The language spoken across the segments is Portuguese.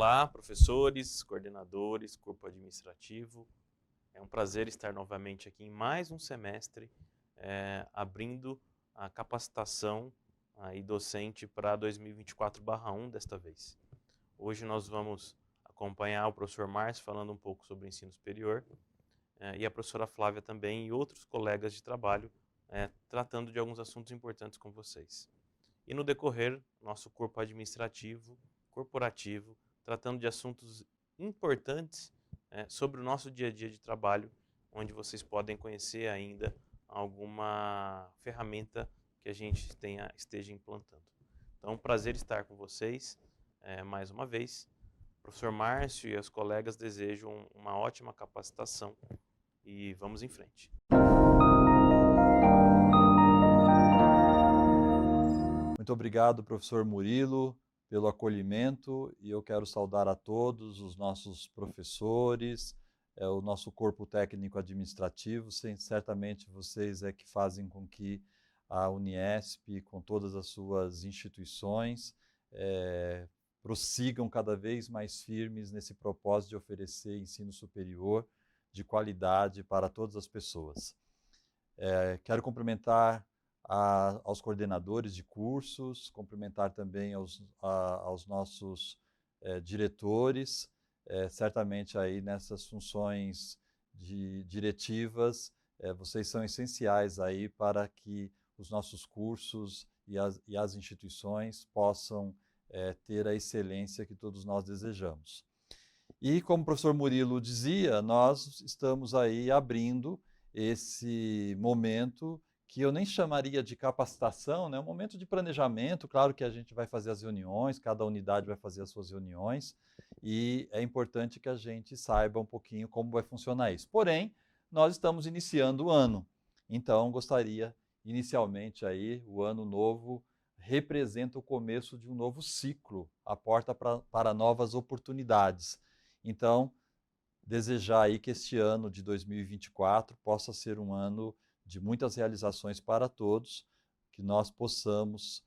Olá, professores, coordenadores, corpo administrativo. É um prazer estar novamente aqui em mais um semestre, abrindo a capacitação docente para 2024/1 desta vez. Hoje nós vamos acompanhar o professor Márcio falando um pouco sobre o ensino superior e a professora Flávia também e outros colegas de trabalho tratando de alguns assuntos importantes com vocês. E no decorrer, nosso corpo administrativo, corporativo, tratando de assuntos importantes sobre o nosso dia a dia de trabalho, onde vocês podem conhecer ainda alguma ferramenta que a gente esteja implantando. Então, prazer estar com vocês mais uma vez. O professor Márcio e os colegas desejam uma ótima capacitação e vamos em frente. Muito obrigado, professor Murilo, pelo acolhimento, e eu quero saudar a todos os nossos professores, o nosso corpo técnico administrativo. Certamente vocês é que fazem com que a Uniesp, com todas as suas instituições, prossigam cada vez mais firmes nesse propósito de oferecer ensino superior de qualidade para todas as pessoas. Quero cumprimentar aos coordenadores de cursos, cumprimentar também aos nossos diretores, certamente aí nessas funções diretivas, vocês são essenciais aí para que os nossos cursos e as instituições possam ter a excelência que todos nós desejamos. E como o professor Murilo dizia, nós estamos aí abrindo esse momento que eu nem chamaria de capacitação, né? Um momento de planejamento. Claro que a gente vai fazer as reuniões, cada unidade vai fazer as suas reuniões, e é importante que a gente saiba um pouquinho como vai funcionar isso. Porém, nós estamos iniciando o ano, então gostaria, inicialmente aí, o ano novo representa o começo de um novo ciclo, a porta para novas oportunidades. Então, desejar aí que este ano de 2024 possa ser um ano de muitas realizações para todos, que nós possamos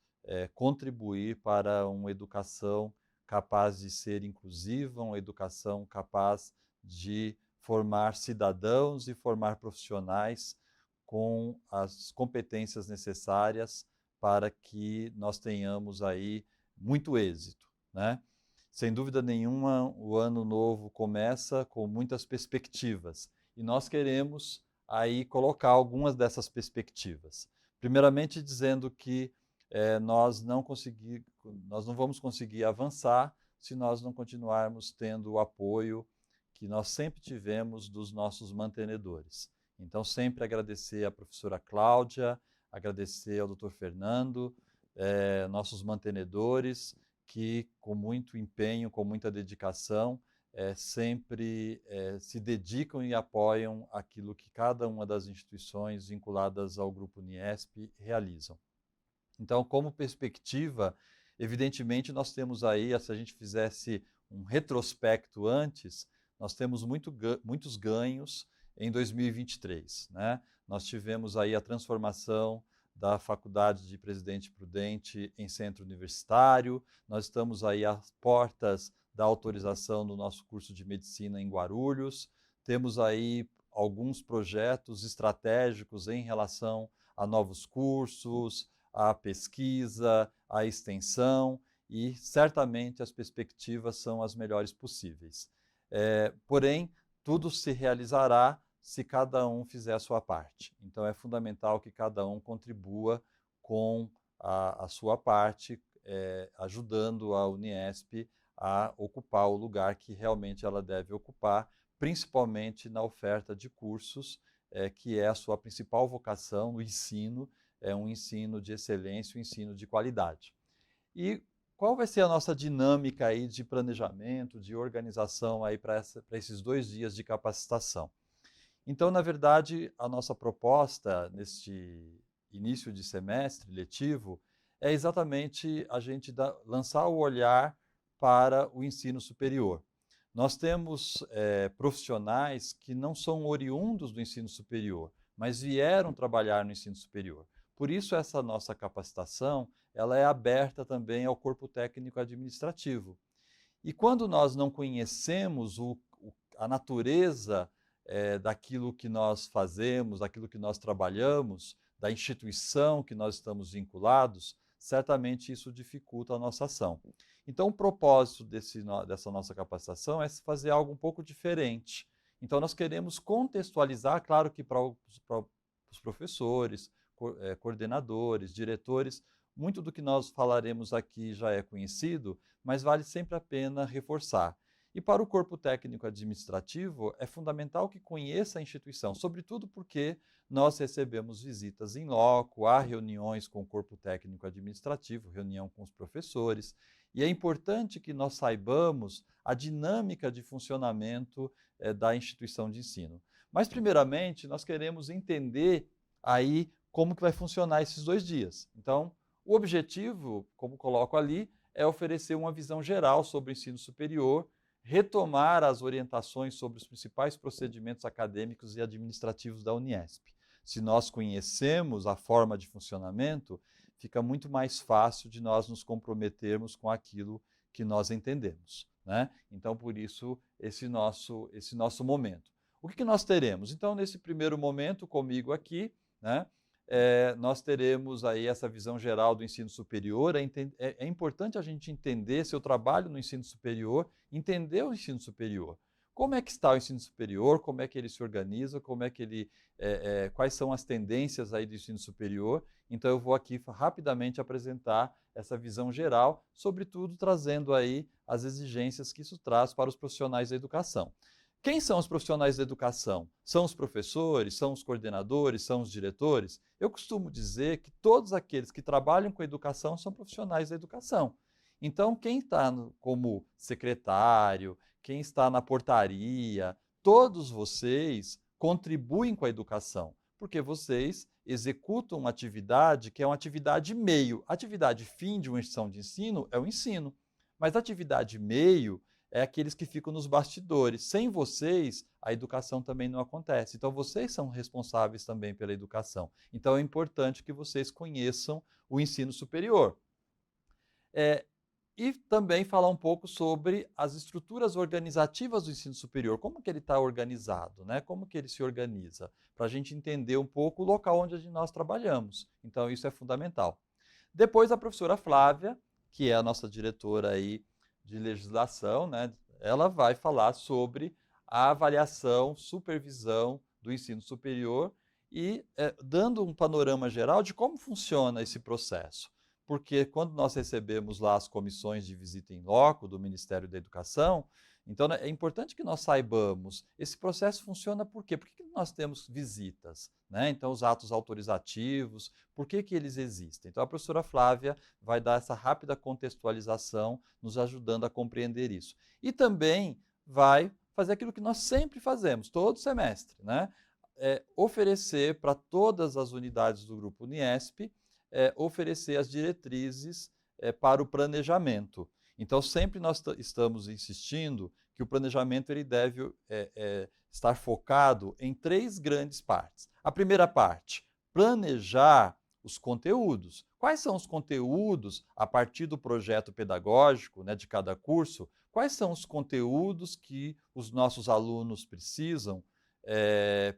contribuir para uma educação capaz de ser inclusiva, uma educação capaz de formar cidadãos e formar profissionais com as competências necessárias para que nós tenhamos aí muito êxito, né? Sem dúvida nenhuma, o ano novo começa com muitas perspectivas e nós queremos aí colocar algumas dessas perspectivas. Primeiramente dizendo que nós não vamos conseguir avançar se nós não continuarmos tendo o apoio que nós sempre tivemos dos nossos mantenedores. Então, sempre agradecer à professora Cláudia, agradecer ao doutor Fernando, nossos mantenedores, que com muito empenho, com muita dedicação, sempre se dedicam e apoiam aquilo que cada uma das instituições vinculadas ao Grupo Uniesp realizam. Então, como perspectiva, evidentemente nós temos aí, se a gente fizesse um retrospecto antes, nós temos muitos ganhos em 2023, né? Nós tivemos aí a transformação da Faculdade de Presidente Prudente em centro universitário, nós estamos aí às portas da autorização do nosso curso de medicina em Guarulhos, temos aí alguns projetos estratégicos em relação a novos cursos, a pesquisa, a extensão, e certamente as perspectivas são as melhores possíveis. Porém, tudo se realizará se cada um fizer a sua parte. Então, é fundamental que cada um contribua com a sua parte, ajudando a Uniesp a ocupar o lugar que realmente ela deve ocupar, principalmente na oferta de cursos, que é a sua principal vocação, o ensino, é um ensino de excelência, um ensino de qualidade. E qual vai ser a nossa dinâmica aí de planejamento, de organização aí para esses 2 dias de capacitação? Então, na verdade, a nossa proposta neste início de semestre letivo é exatamente a gente lançar o olhar para o ensino superior. Nós temos profissionais que não são oriundos do ensino superior, mas vieram trabalhar no ensino superior. Por isso, essa nossa capacitação ela é aberta também ao corpo técnico administrativo. E quando nós não conhecemos a natureza daquilo que nós fazemos, daquilo que nós trabalhamos, da instituição que nós estamos vinculados, certamente isso dificulta a nossa ação. Então, o propósito dessa nossa capacitação é fazer algo um pouco diferente. Então, nós queremos contextualizar, claro que para os professores, coordenadores, diretores, muito do que nós falaremos aqui já é conhecido, mas vale sempre a pena reforçar. E para o corpo técnico administrativo, é fundamental que conheça a instituição, sobretudo porque nós recebemos visitas em loco, há reuniões com o corpo técnico administrativo, reunião com os professores, e é importante que nós saibamos a dinâmica de funcionamento da instituição de ensino. Mas, primeiramente, nós queremos entender aí como que vai funcionar esses 2 dias. Então, o objetivo, como coloco ali, é oferecer uma visão geral sobre o ensino superior, retomar as orientações sobre os principais procedimentos acadêmicos e administrativos da Uniesp. Se nós conhecemos a forma de funcionamento, fica muito mais fácil de nós nos comprometermos com aquilo que nós entendemos, né? Então, por isso, esse nosso momento. O que nós teremos? Então, nesse primeiro momento, comigo aqui, né, nós teremos aí essa visão geral do ensino superior. É importante a gente entender, se eu trabalho no ensino superior, entender o ensino superior. Como é que está o ensino superior, como é que ele se organiza, como é que quais são as tendências aí do ensino superior. Então eu vou aqui rapidamente apresentar essa visão geral, sobretudo trazendo aí as exigências que isso traz para os profissionais da educação. Quem são os profissionais da educação? São os professores, são os coordenadores, são os diretores? Eu costumo dizer que todos aqueles que trabalham com educação são profissionais da educação. Então, quem está como secretário, quem está na portaria, todos vocês contribuem com a educação, porque vocês executam uma atividade que é uma atividade meio. A atividade fim de uma instituição de ensino é o ensino, mas a atividade meio é aqueles que ficam nos bastidores. Sem vocês, a educação também não acontece. Então, vocês são responsáveis também pela educação. Então, é importante que vocês conheçam o ensino superior. E também falar um pouco sobre as estruturas organizativas do ensino superior. Como que ele está organizado, né? Como que ele se organiza? Para a gente entender um pouco o local onde nós trabalhamos. Então, isso é fundamental. Depois, a professora Flávia, que é a nossa diretora aí de legislação, né, ela vai falar sobre a avaliação, supervisão do ensino superior e dando um panorama geral de como funciona esse processo. Porque quando nós recebemos lá as comissões de visita em loco do Ministério da Educação, então é importante que nós saibamos, esse processo funciona por quê? Por que nós temos visitas, né? Então, os atos autorizativos, por que eles existem? Então, a professora Flávia vai dar essa rápida contextualização, nos ajudando a compreender isso. E também vai fazer aquilo que nós sempre fazemos, todo semestre, né? Oferecer para todas as unidades do Grupo Uniesp, oferecer as diretrizes para o planejamento. Então, sempre nós estamos insistindo que o planejamento ele deve estar focado em 3 grandes partes. A primeira parte, planejar os conteúdos. Quais são os conteúdos, a partir do projeto pedagógico, né, de cada curso, quais são os conteúdos que os nossos alunos precisam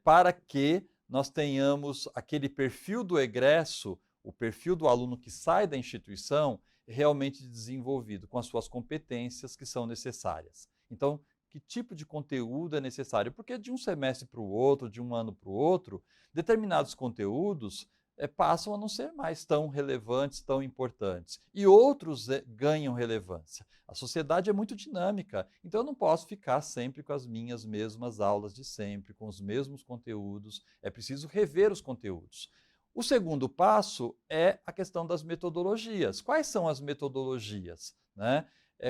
para que nós tenhamos aquele perfil do egresso, o perfil do aluno que sai da instituição, realmente desenvolvido, com as suas competências que são necessárias. Então, que tipo de conteúdo é necessário? Porque de um semestre para o outro, de um ano para o outro, determinados conteúdos passam a não ser mais tão relevantes, tão importantes. E outros ganham relevância. A sociedade é muito dinâmica, então eu não posso ficar sempre com as minhas mesmas aulas de sempre, com os mesmos conteúdos. É preciso rever os conteúdos. O segundo passo é a questão das metodologias. Quais são as metodologias, né?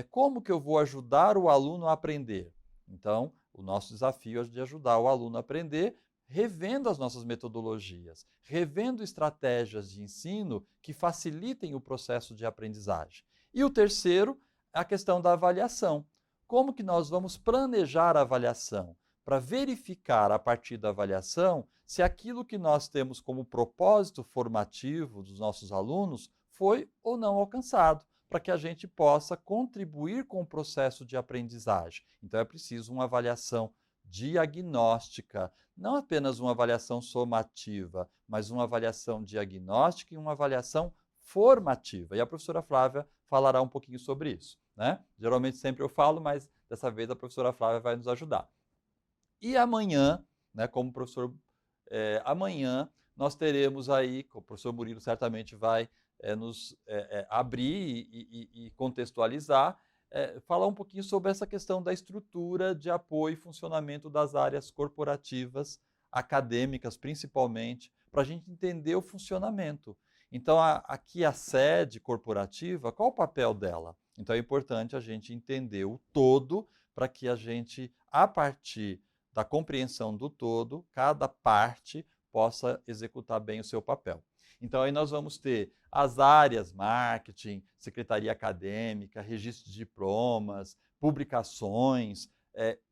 Como que eu vou ajudar o aluno a aprender? Então, o nosso desafio é de ajudar o aluno a aprender revendo as nossas metodologias, revendo estratégias de ensino que facilitem o processo de aprendizagem. E o terceiro, a questão da avaliação. Como que nós vamos planejar a avaliação? Para verificar, a partir da avaliação, se aquilo que nós temos como propósito formativo dos nossos alunos foi ou não alcançado. para que a gente possa contribuir com o processo de aprendizagem. Então, é preciso uma avaliação diagnóstica, não apenas uma avaliação somativa, mas uma avaliação diagnóstica e uma avaliação formativa. E a professora Flávia falará um pouquinho sobre isso, né? Geralmente sempre eu falo, mas dessa vez a professora Flávia vai nos ajudar. E amanhã, né, como professor, amanhã nós teremos aí, o professor Murilo certamente vai nos abrir e contextualizar, falar um pouquinho sobre essa questão da estrutura de apoio e funcionamento das áreas corporativas, acadêmicas principalmente, para a gente entender o funcionamento. Então, aqui a sede corporativa, qual o papel dela? Então, é importante a gente entender o todo para que a gente, a partir da compreensão do todo, cada parte possa executar bem o seu papel. Então, aí nós vamos ter as áreas marketing, secretaria acadêmica, registro de diplomas, publicações,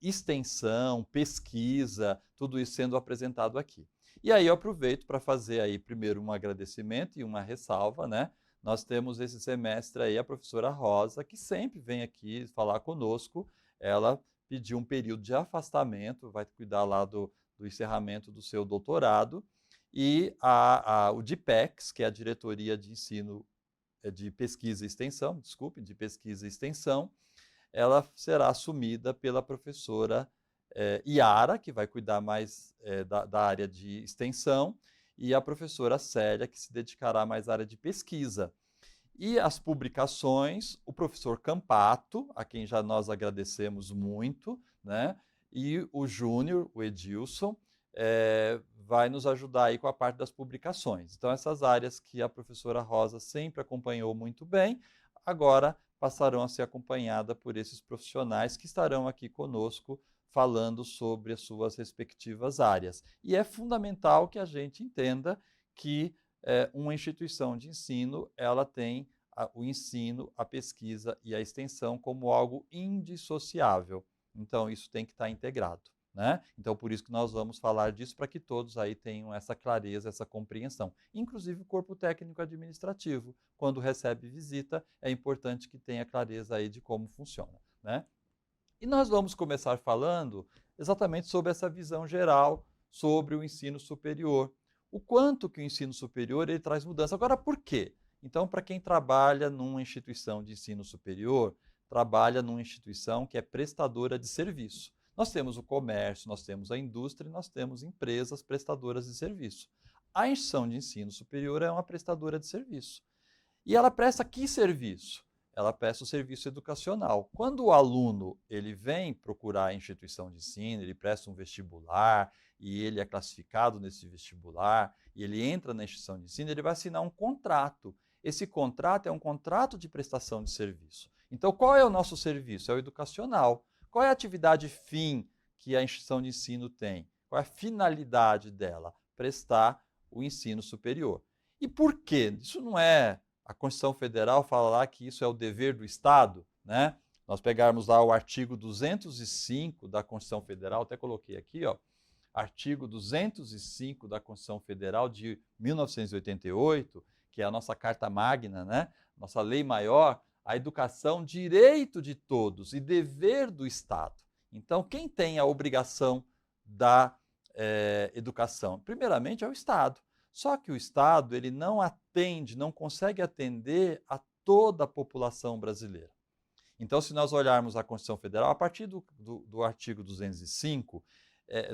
extensão, pesquisa, tudo isso sendo apresentado aqui. E aí eu aproveito para fazer aí primeiro um agradecimento e uma ressalva, né? Nós temos esse semestre aí a professora Rosa, que sempre vem aqui falar conosco. Ela pediu um período de afastamento, vai cuidar lá do encerramento do seu doutorado. E o DIPEX, que é a Diretoria de Ensino de Pesquisa e Extensão, de Pesquisa e Extensão, ela será assumida pela professora Iara, que vai cuidar mais da área de extensão, e a professora Célia, que se dedicará mais à área de pesquisa. E as publicações, o professor Campato, a quem já nós agradecemos muito, né? E o Júnior, o Edilson, vai nos ajudar aí com a parte das publicações. Então, essas áreas que a professora Rosa sempre acompanhou muito bem, agora passarão a ser acompanhadas por esses profissionais que estarão aqui conosco falando sobre as suas respectivas áreas. E é fundamental que a gente entenda que uma instituição de ensino, ela tem o ensino, a pesquisa e a extensão como algo indissociável. Então, isso tem que estar integrado, né? Então, por isso que nós vamos falar disso, para que todos aí tenham essa clareza, essa compreensão. Inclusive o corpo técnico administrativo, quando recebe visita, é importante que tenha clareza aí de como funciona, né? E nós vamos começar falando exatamente sobre essa visão geral sobre o ensino superior. O quanto que o ensino superior ele traz mudança. Agora, por quê? Então, para quem trabalha numa instituição de ensino superior, trabalha numa instituição que é prestadora de serviço. Nós temos o comércio, nós temos a indústria e nós temos empresas prestadoras de serviço. A instituição de ensino superior é uma prestadora de serviço. E ela presta que serviço? Ela presta o serviço educacional. Quando o aluno ele vem procurar a instituição de ensino, ele presta um vestibular e ele é classificado nesse vestibular e ele entra na instituição de ensino, ele vai assinar um contrato. Esse contrato é um contrato de prestação de serviço. Então, qual é o nosso serviço? É o educacional. Qual é a atividade fim que a instituição de ensino tem? Qual é a finalidade dela? Prestar o ensino superior. E por quê? Isso não é... A Constituição Federal fala lá que isso é o dever do Estado, né? Nós pegarmos lá o artigo 205 da Constituição Federal, até coloquei aqui, ó, artigo 205 da Constituição Federal de 1988, que é a nossa Carta Magna, né? Nossa lei maior, a educação, direito de todos e dever do Estado. Então, quem tem a obrigação da educação? Primeiramente é o Estado. Só que o Estado ele não atende, não consegue atender a toda a população brasileira. Então, se nós olharmos a Constituição Federal, a partir do artigo 205,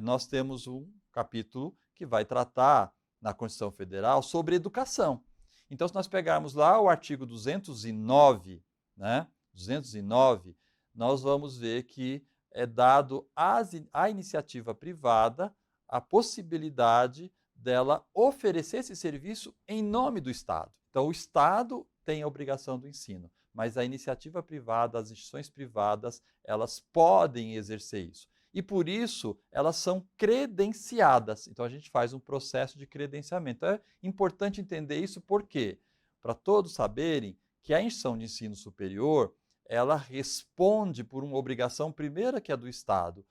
nós temos um capítulo que vai tratar, na Constituição Federal, sobre educação. Então, se nós pegarmos lá o artigo 209, né, 209, nós vamos ver que é dado à iniciativa privada a possibilidade dela oferecer esse serviço em nome do Estado. Então, o Estado tem a obrigação do ensino, mas a iniciativa privada, as instituições privadas, elas podem exercer isso. E, por isso, elas são credenciadas. Então, a gente faz um processo de credenciamento. É importante entender isso por quê? Para todos saberem que a instituição de ensino superior, ela responde por uma obrigação primeira que é do Estado,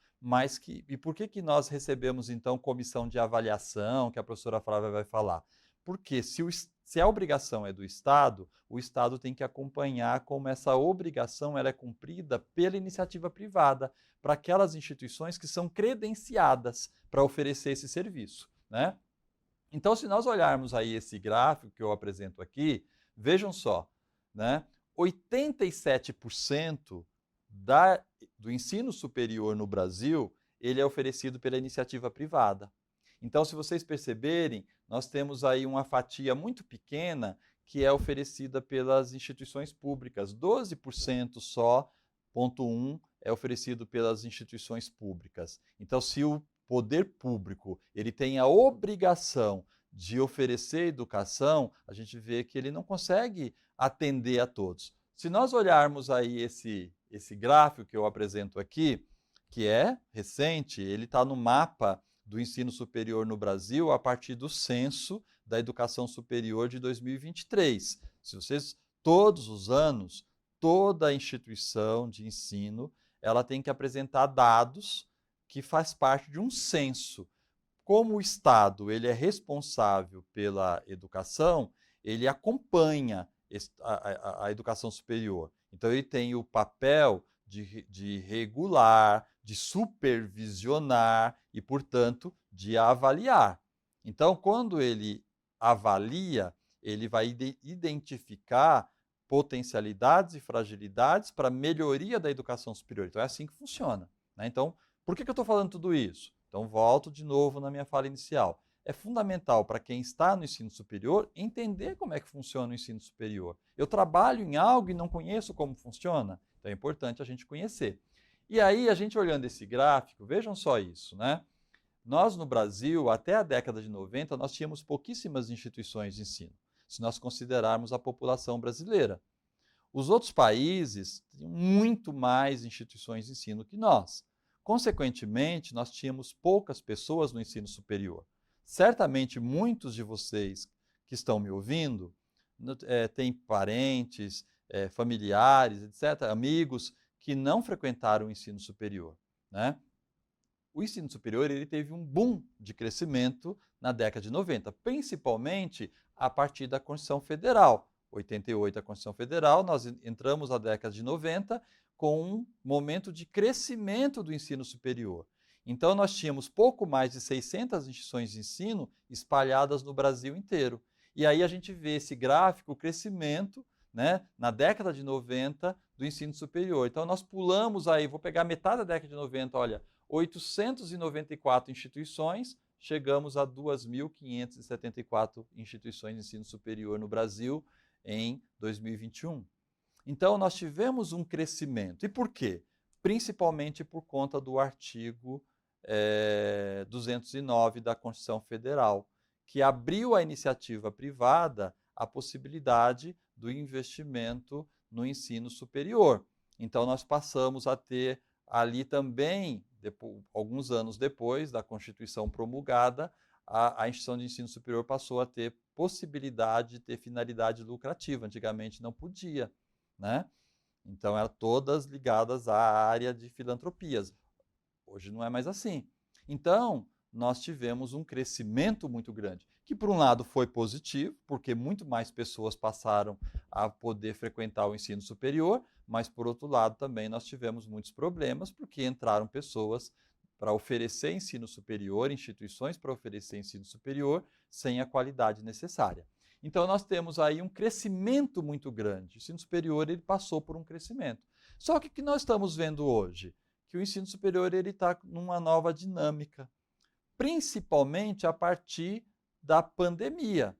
e por que nós recebemos, então, comissão de avaliação, que a professora Flávia vai falar? Porque se Se a obrigação é do Estado, o Estado tem que acompanhar como essa obrigação ela é cumprida pela iniciativa privada, para aquelas instituições que são credenciadas para oferecer esse serviço, né? Então, se nós olharmos aí esse gráfico que eu apresento aqui, vejam só, né? 87% do ensino superior no Brasil, ele é oferecido pela iniciativa privada. Então, se vocês perceberem, nós temos aí uma fatia muito pequena que é oferecida pelas instituições públicas. 12% só, 0,1, é oferecido pelas instituições públicas. Então, se o poder público ele tem a obrigação de oferecer educação, a gente vê que ele não consegue atender a todos. Se nós olharmos aí esse gráfico que eu apresento aqui, que é recente, ele está no mapa do ensino superior no Brasil a partir do censo da educação superior de 2023. Se vocês, todos os anos, toda instituição de ensino, ela tem que apresentar dados que faz parte de um censo. Como o Estado ele é responsável pela educação, ele acompanha a educação superior. Então, ele tem o papel de regular, de supervisionar e, portanto, de avaliar. Então, quando ele avalia, ele vai identificar potencialidades e fragilidades para a melhoria da educação superior. Então, é assim que funciona, né? Então, por que eu estou falando tudo isso? Então, volto de novo na minha fala inicial. É fundamental para quem está no ensino superior entender como é que funciona o ensino superior. Eu trabalho em algo e não conheço como funciona? Então, é importante a gente conhecer. E aí, a gente olhando esse gráfico, vejam só isso, né? Nós, no Brasil, até a década de 90, nós tínhamos pouquíssimas instituições de ensino, se nós considerarmos a população brasileira. Os outros países tinham muito mais instituições de ensino que nós. Consequentemente, nós tínhamos poucas pessoas no ensino superior. Certamente, muitos de vocês que estão me ouvindo têm parentes, familiares, etc., amigos que não frequentaram o ensino superior, né? O ensino superior ele teve um boom de crescimento na década de 90, principalmente a partir da Constituição Federal. 88, a Constituição Federal, nós entramos na década de 90 com um momento de crescimento do ensino superior. Então, nós tínhamos pouco mais de 600 instituições de ensino espalhadas no Brasil inteiro. E aí a gente vê esse gráfico, o crescimento, né, na década de 90 do ensino superior. Então, nós pulamos aí, vou pegar metade da década de 90, olha, 894 instituições, chegamos a 2.574 instituições de ensino superior no Brasil em 2021. Então, nós tivemos um crescimento. E por quê? Principalmente por conta do artigo 209 da Constituição Federal, que abriu à iniciativa privada a possibilidade do investimento no ensino superior. Então, nós passamos a ter ali também, alguns anos depois da Constituição promulgada, a instituição de ensino superior passou a ter possibilidade de ter finalidade lucrativa. Antigamente não podia, né? Então, eram todas ligadas à área de filantropias. Hoje não é mais assim. Então, nós tivemos um crescimento muito grande, que por um lado foi positivo, porque muito mais pessoas passaram a poder frequentar o ensino superior, mas por outro lado também nós tivemos muitos problemas, porque entraram pessoas para oferecer ensino superior, instituições para oferecer ensino superior, sem a qualidade necessária. Então, nós temos aí um crescimento muito grande. O ensino superior ele passou por um crescimento. Só que o que nós estamos vendo hoje? Que o ensino superior está numa nova dinâmica, principalmente a partir da pandemia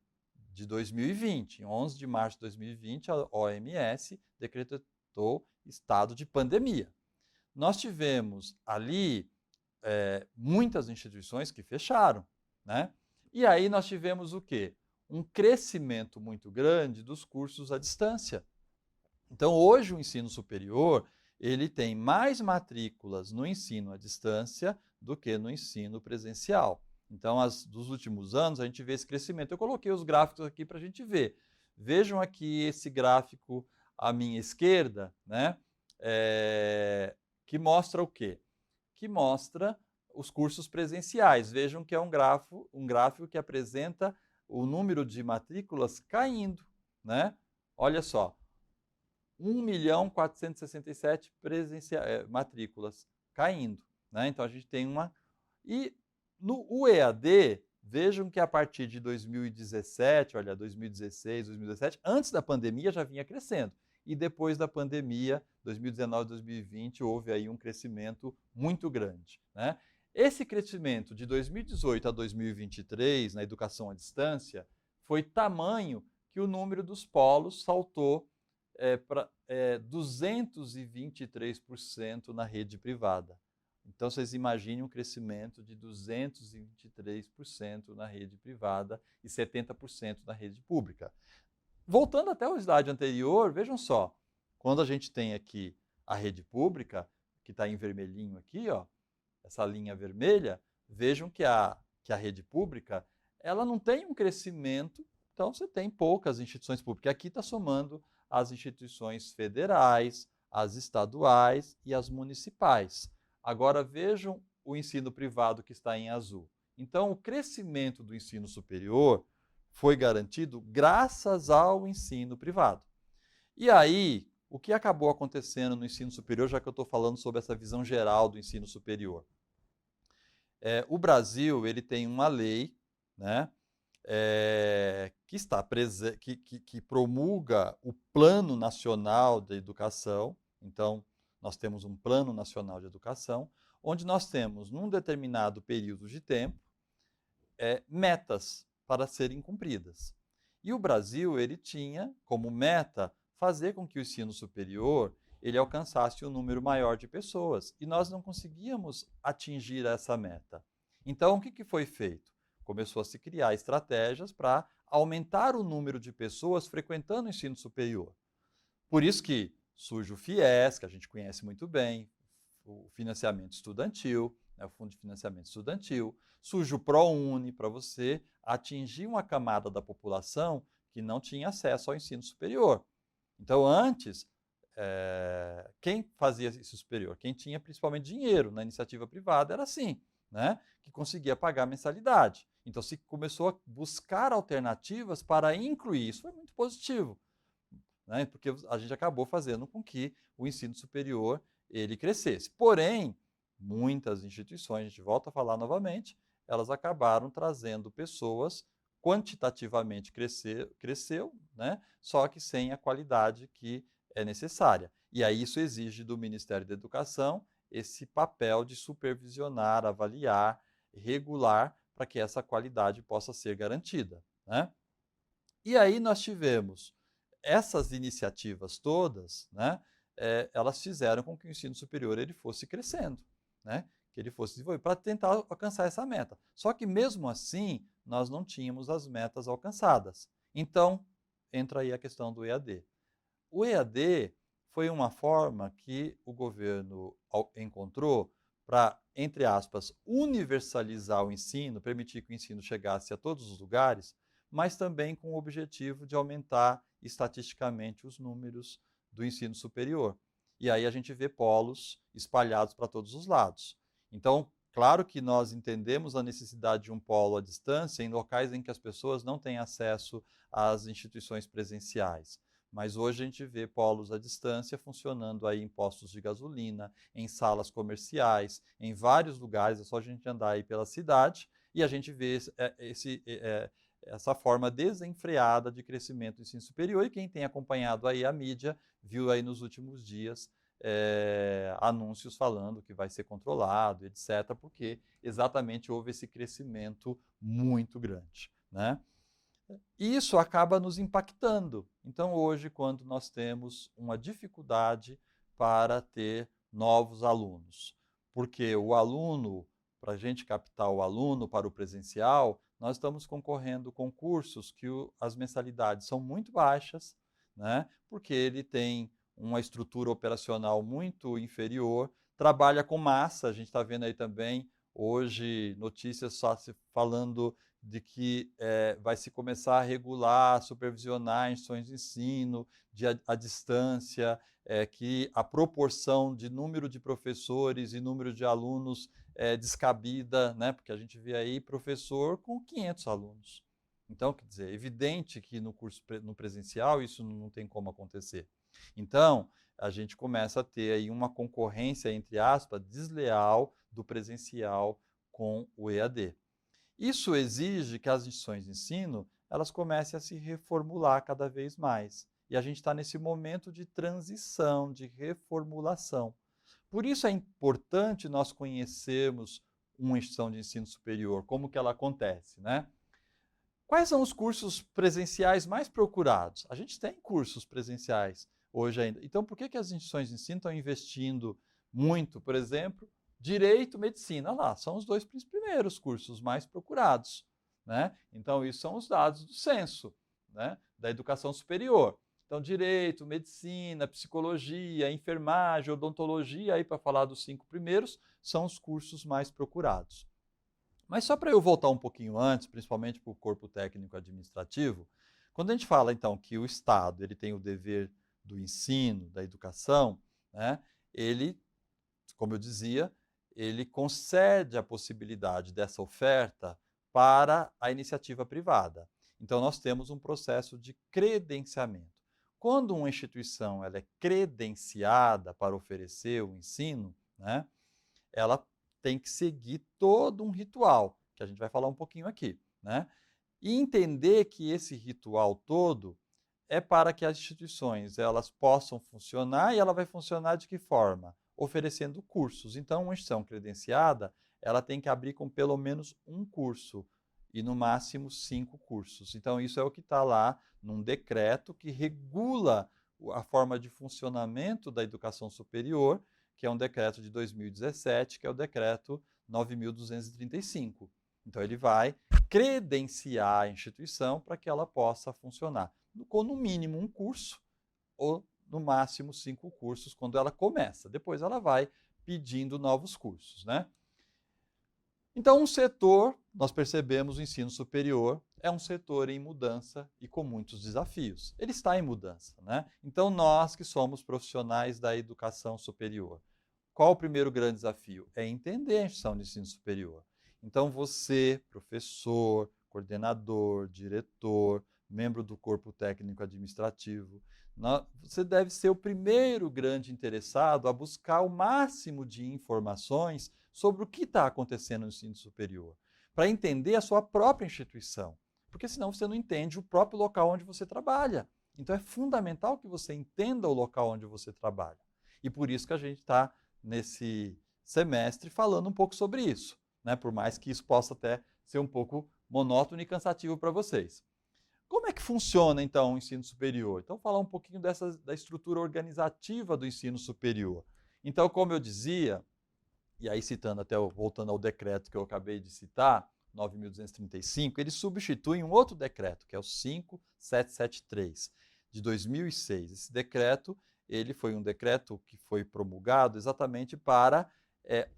de 2020. Em 11 de março de 2020, a OMS decretou estado de pandemia. Nós tivemos ali muitas instituições que fecharam, né? E aí nós tivemos o quê? Um crescimento muito grande dos cursos à distância. Então, hoje o ensino superior ele tem mais matrículas no ensino à distância do que no ensino presencial. Então, dos últimos anos, a gente vê esse crescimento. Eu coloquei os gráficos aqui para a gente ver. Vejam aqui esse gráfico à minha esquerda, né? Que mostra o quê? Que mostra os cursos presenciais. Vejam que é um gráfico que apresenta o número de matrículas caindo, né? Olha só, 1.467.000 matrículas caindo, né? Então a gente tem uma... E no EAD, vejam que a partir de 2017, olha, 2016, 2017, antes da pandemia já vinha crescendo. E depois da pandemia, 2019, 2020, houve aí um crescimento muito grande, né? Esse crescimento de 2018 a 2023 na educação à distância foi tamanho que o número dos polos saltou para 223% na rede privada. Então, vocês imaginem um crescimento de 223% na rede privada e 70% na rede pública. Voltando até o slide anterior, vejam só, quando a gente tem aqui a rede pública, que está em vermelhinho aqui, ó, essa linha vermelha, vejam que a rede pública ela não tem um crescimento, então você tem poucas instituições públicas. Aqui está somando as instituições federais, as estaduais e as municipais. Agora vejam o ensino privado que está em azul. Então, o crescimento do ensino superior foi garantido graças ao ensino privado. E aí, o que acabou acontecendo no ensino superior, já que eu estou falando sobre essa visão geral do ensino superior? O Brasil ele tem uma lei, né, que promulga o Plano Nacional de Educação. Então, nós temos um Plano Nacional de Educação, onde nós temos, num determinado período de tempo, metas para serem cumpridas. E o Brasil ele tinha como meta fazer com que o ensino superior ele alcançasse um número maior de pessoas. E nós não conseguíamos atingir essa meta. Então, o que foi feito? Começou a se criar estratégias para aumentar o número de pessoas frequentando o ensino superior. Por isso que surge o FIES, que a gente conhece muito bem, o financiamento estudantil, né, o Fundo de Financiamento Estudantil, surge o ProUni, para você atingir uma camada da população que não tinha acesso ao ensino superior. Então, antes, quem fazia isso superior? Quem tinha principalmente dinheiro na iniciativa privada era assim, né? Que conseguia pagar a mensalidade. Então, se começou a buscar alternativas para incluir. Isso foi muito positivo, né? Porque a gente acabou fazendo com que o ensino superior ele crescesse. Porém, muitas instituições, a gente volta a falar novamente, elas acabaram trazendo pessoas, quantitativamente cresceu, né? Só que sem a qualidade que é necessária. E aí isso exige do Ministério da Educação esse papel de supervisionar, avaliar, regular, para que essa qualidade possa ser garantida, né? E aí nós tivemos essas iniciativas todas, né? Elas fizeram com que o ensino superior ele fosse crescendo, né? Que ele fosse desenvolvido para tentar alcançar essa meta. Só que mesmo assim, nós não tínhamos as metas alcançadas. Então, entra aí a questão do EAD. O EAD foi uma forma que o governo encontrou para, entre aspas, universalizar o ensino, permitir que o ensino chegasse a todos os lugares, mas também com o objetivo de aumentar estatisticamente os números do ensino superior. E aí a gente vê polos espalhados para todos os lados. Então, claro que nós entendemos a necessidade de um polo à distância em locais em que as pessoas não têm acesso às instituições presenciais. Mas hoje a gente vê polos à distância funcionando aí em postos de gasolina, em salas comerciais, em vários lugares. É só a gente andar aí pela cidade e a gente vê essa forma desenfreada de crescimento do ensino superior. E quem tem acompanhado aí a mídia viu aí nos últimos dias anúncios falando que vai ser controlado, etc., porque exatamente houve esse crescimento muito grande, né? Isso acaba nos impactando. Então, hoje, quando nós temos uma dificuldade para ter novos alunos, porque o aluno, para a gente captar o aluno para o presencial, nós estamos concorrendo com cursos que as mensalidades são muito baixas, né? Porque ele tem uma estrutura operacional muito inferior, trabalha com massa, a gente está vendo aí também hoje notícias só se falando de que vai se começar a regular, supervisionar instituições de ensino à distância, que a proporção de número de professores e número de alunos é descabida, né? Porque a gente vê aí professor com 500 alunos, Então, quer dizer, é evidente que no presencial isso não tem como acontecer. Então, a gente começa a ter aí uma concorrência, entre aspas, desleal do presencial com o EAD. Isso exige que as instituições de ensino elas comecem a se reformular cada vez mais. E a gente está nesse momento de transição, de reformulação. Por isso é importante nós conhecermos uma instituição de ensino superior, como que ela acontece, né? Quais são os cursos presenciais mais procurados? A gente tem cursos presenciais hoje ainda. Então, por que as instituições de ensino estão investindo muito, por exemplo, Direito, Medicina? Lá, são os dois primeiros cursos mais procurados, né? Então, isso são os dados do censo, né, da educação superior. Então, Direito, Medicina, Psicologia, Enfermagem, Odontologia, aí para falar dos 5 primeiros, são os cursos mais procurados. Mas só para eu voltar um pouquinho antes, principalmente para o corpo técnico administrativo, quando a gente fala então que o Estado ele tem o dever do ensino, da educação, né, ele, como eu dizia, ele concede a possibilidade dessa oferta para a iniciativa privada. Então nós temos um processo de credenciamento. Quando uma instituição ela é credenciada para oferecer o ensino, né, ela tem que seguir todo um ritual, que a gente vai falar um pouquinho aqui, né? E entender que esse ritual todo é para que as instituições elas possam funcionar, e ela vai funcionar de que forma? Oferecendo cursos. Então, uma instituição credenciada, ela tem que abrir com pelo menos um curso, e no máximo 5 cursos. Então, isso é o que está lá num decreto que regula a forma de funcionamento da educação superior, que é um decreto de 2017, que é o decreto 9.235. Então, ele vai credenciar a instituição para que ela possa funcionar, com no mínimo um curso, ou no máximo 5 cursos, quando ela começa. Depois ela vai pedindo novos cursos, né? Então, um setor, nós percebemos o ensino superior, é um setor em mudança e com muitos desafios. Ele está em mudança, né? Então, nós que somos profissionais da educação superior, qual o primeiro grande desafio? É entender a instituição de ensino superior. Então, você, professor, coordenador, diretor, membro do corpo técnico administrativo, você deve ser o primeiro grande interessado a buscar o máximo de informações sobre o que está acontecendo no ensino superior, para entender a sua própria instituição, porque senão você não entende o próprio local onde você trabalha. Então, é fundamental que você entenda o local onde você trabalha. E por isso que a gente está nesse semestre falando um pouco sobre isso, né? Por mais que isso possa até ser um pouco monótono e cansativo para vocês. Como é que funciona, então, o ensino superior? Então, falar um pouquinho da estrutura organizativa do ensino superior. Então, como eu dizia, e aí citando até, voltando ao decreto que eu acabei de citar, 9.235, ele substitui um outro decreto, que é o 5.773, de 2006. Esse decreto, ele foi um decreto que foi promulgado exatamente para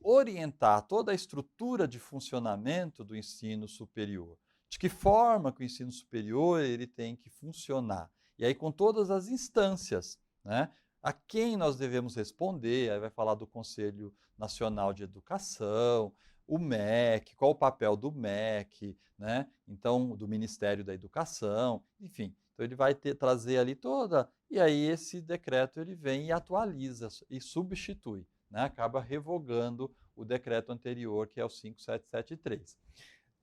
orientar toda a estrutura de funcionamento do ensino superior. De que forma que o ensino superior ele tem que funcionar. E aí com todas as instâncias, né? A quem nós devemos responder, aí vai falar do Conselho Nacional de Educação, o MEC, qual o papel do MEC, né? Então, do Ministério da Educação, enfim. Então, ele vai trazer ali toda, e aí esse decreto ele vem e atualiza e substitui, né? Acaba revogando o decreto anterior, que é o 5.773.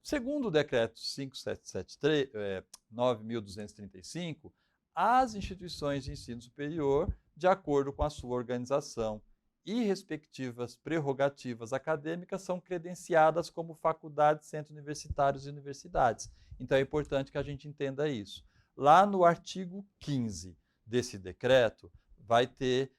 Segundo o decreto 5.773, 9.235, as instituições de ensino superior, de acordo com a sua organização e respectivas prerrogativas acadêmicas, são credenciadas como faculdades, centros universitários e universidades. Então é importante que a gente entenda isso. Lá no artigo 15 desse decreto, vai ter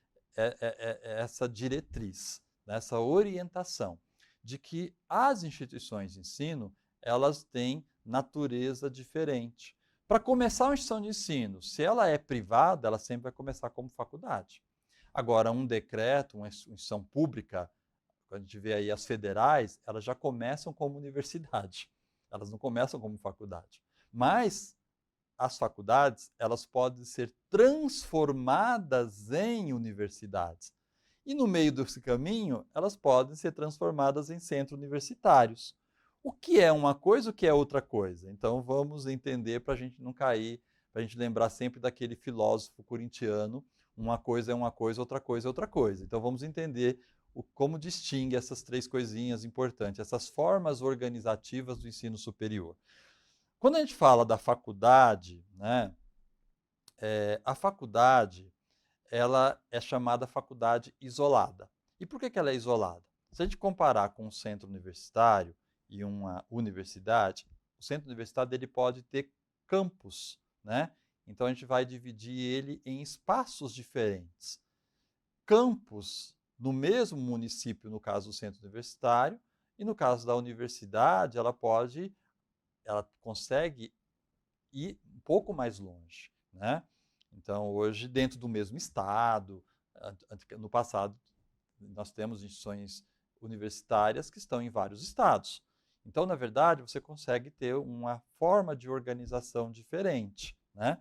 essa diretriz, essa orientação de que as instituições de ensino elas têm natureza diferente. Para começar uma instituição de ensino, se ela é privada, ela sempre vai começar como faculdade. Agora, um decreto, uma instituição pública, quando a gente vê aí as federais, elas já começam como universidade. Elas não começam como faculdade. Mas as faculdades, elas podem ser transformadas em universidades. E no meio desse caminho, elas podem ser transformadas em centros universitários. O que é uma coisa, o que é outra coisa? Então vamos entender para a gente não cair, para a gente lembrar sempre daquele filósofo corintiano, uma coisa é uma coisa, outra coisa é outra coisa. Então vamos entender como distingue essas três coisinhas importantes, essas formas organizativas do ensino superior. Quando a gente fala da faculdade, né, a faculdade ela é chamada faculdade isolada. E por que ela é isolada? Se a gente comparar com um centro universitário e uma universidade, o centro universitário ele pode ter campus, né? Então a gente vai dividir ele em espaços diferentes. Campus no mesmo município, no caso do centro universitário, e no caso da universidade, ela consegue ir um pouco mais longe, né? Então, hoje, dentro do mesmo estado, no passado, nós temos instituições universitárias que estão em vários estados. Então, na verdade, você consegue ter uma forma de organização diferente, né?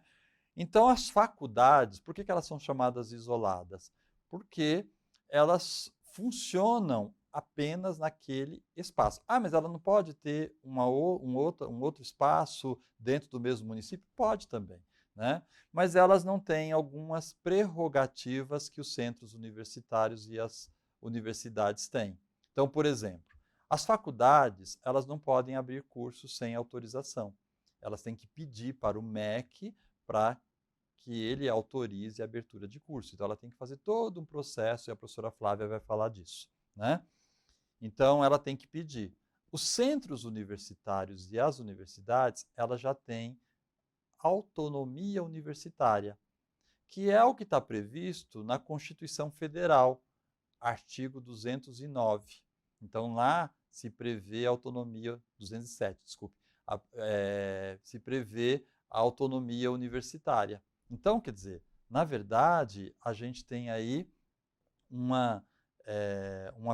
Então, as faculdades, por que elas são chamadas isoladas? Porque elas funcionam apenas naquele espaço. Ah, mas ela não pode ter um outro espaço dentro do mesmo município? Pode também, né? Mas elas não têm algumas prerrogativas que os centros universitários e as universidades têm. Então, por exemplo, as faculdades, elas não podem abrir cursos sem autorização. Elas têm que pedir para o MEC para que ele autorize a abertura de curso. Então, ela tem que fazer todo um processo, e a professora Flávia vai falar disso, né? Então, ela tem que pedir. Os centros universitários e as universidades, elas já têm autonomia universitária, que é o que está previsto na Constituição Federal, artigo 209. Então, lá se prevê a autonomia, 207, desculpe, se prevê a autonomia universitária. Então, quer dizer, na verdade, a gente tem aí uma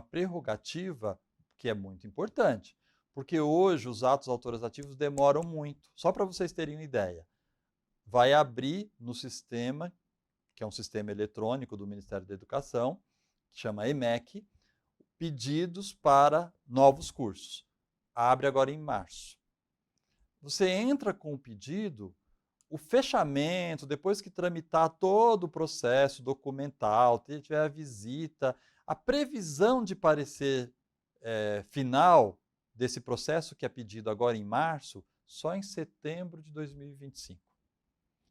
prerrogativa que é muito importante, porque hoje os atos autorizativos demoram muito. Só para vocês terem uma ideia, vai abrir no sistema, que é um sistema eletrônico do Ministério da Educação, que chama EMEC, pedidos para novos cursos. Abre agora em março. Você entra com o pedido, o fechamento, depois que tramitar todo o processo documental, tiver a visita, a previsão de parecer final desse processo que é pedido agora em março, só em setembro de 2025.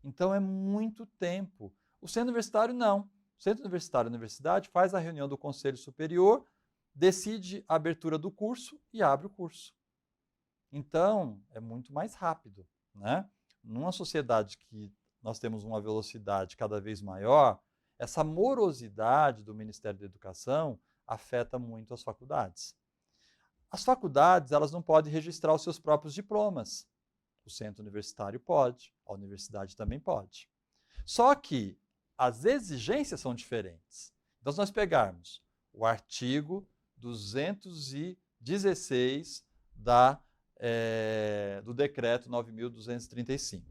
Então é muito tempo. O centro universitário não. O centro universitário, a universidade, faz a reunião do Conselho Superior, decide a abertura do curso e abre o curso. Então, é muito mais rápido, né? Numa sociedade que nós temos uma velocidade cada vez maior, essa morosidade do Ministério da Educação afeta muito as faculdades. As faculdades, elas não podem registrar os seus próprios diplomas. O centro universitário pode, a universidade também pode. Só que as exigências são diferentes. Então, se nós pegarmos o artigo 216 do decreto 9.235,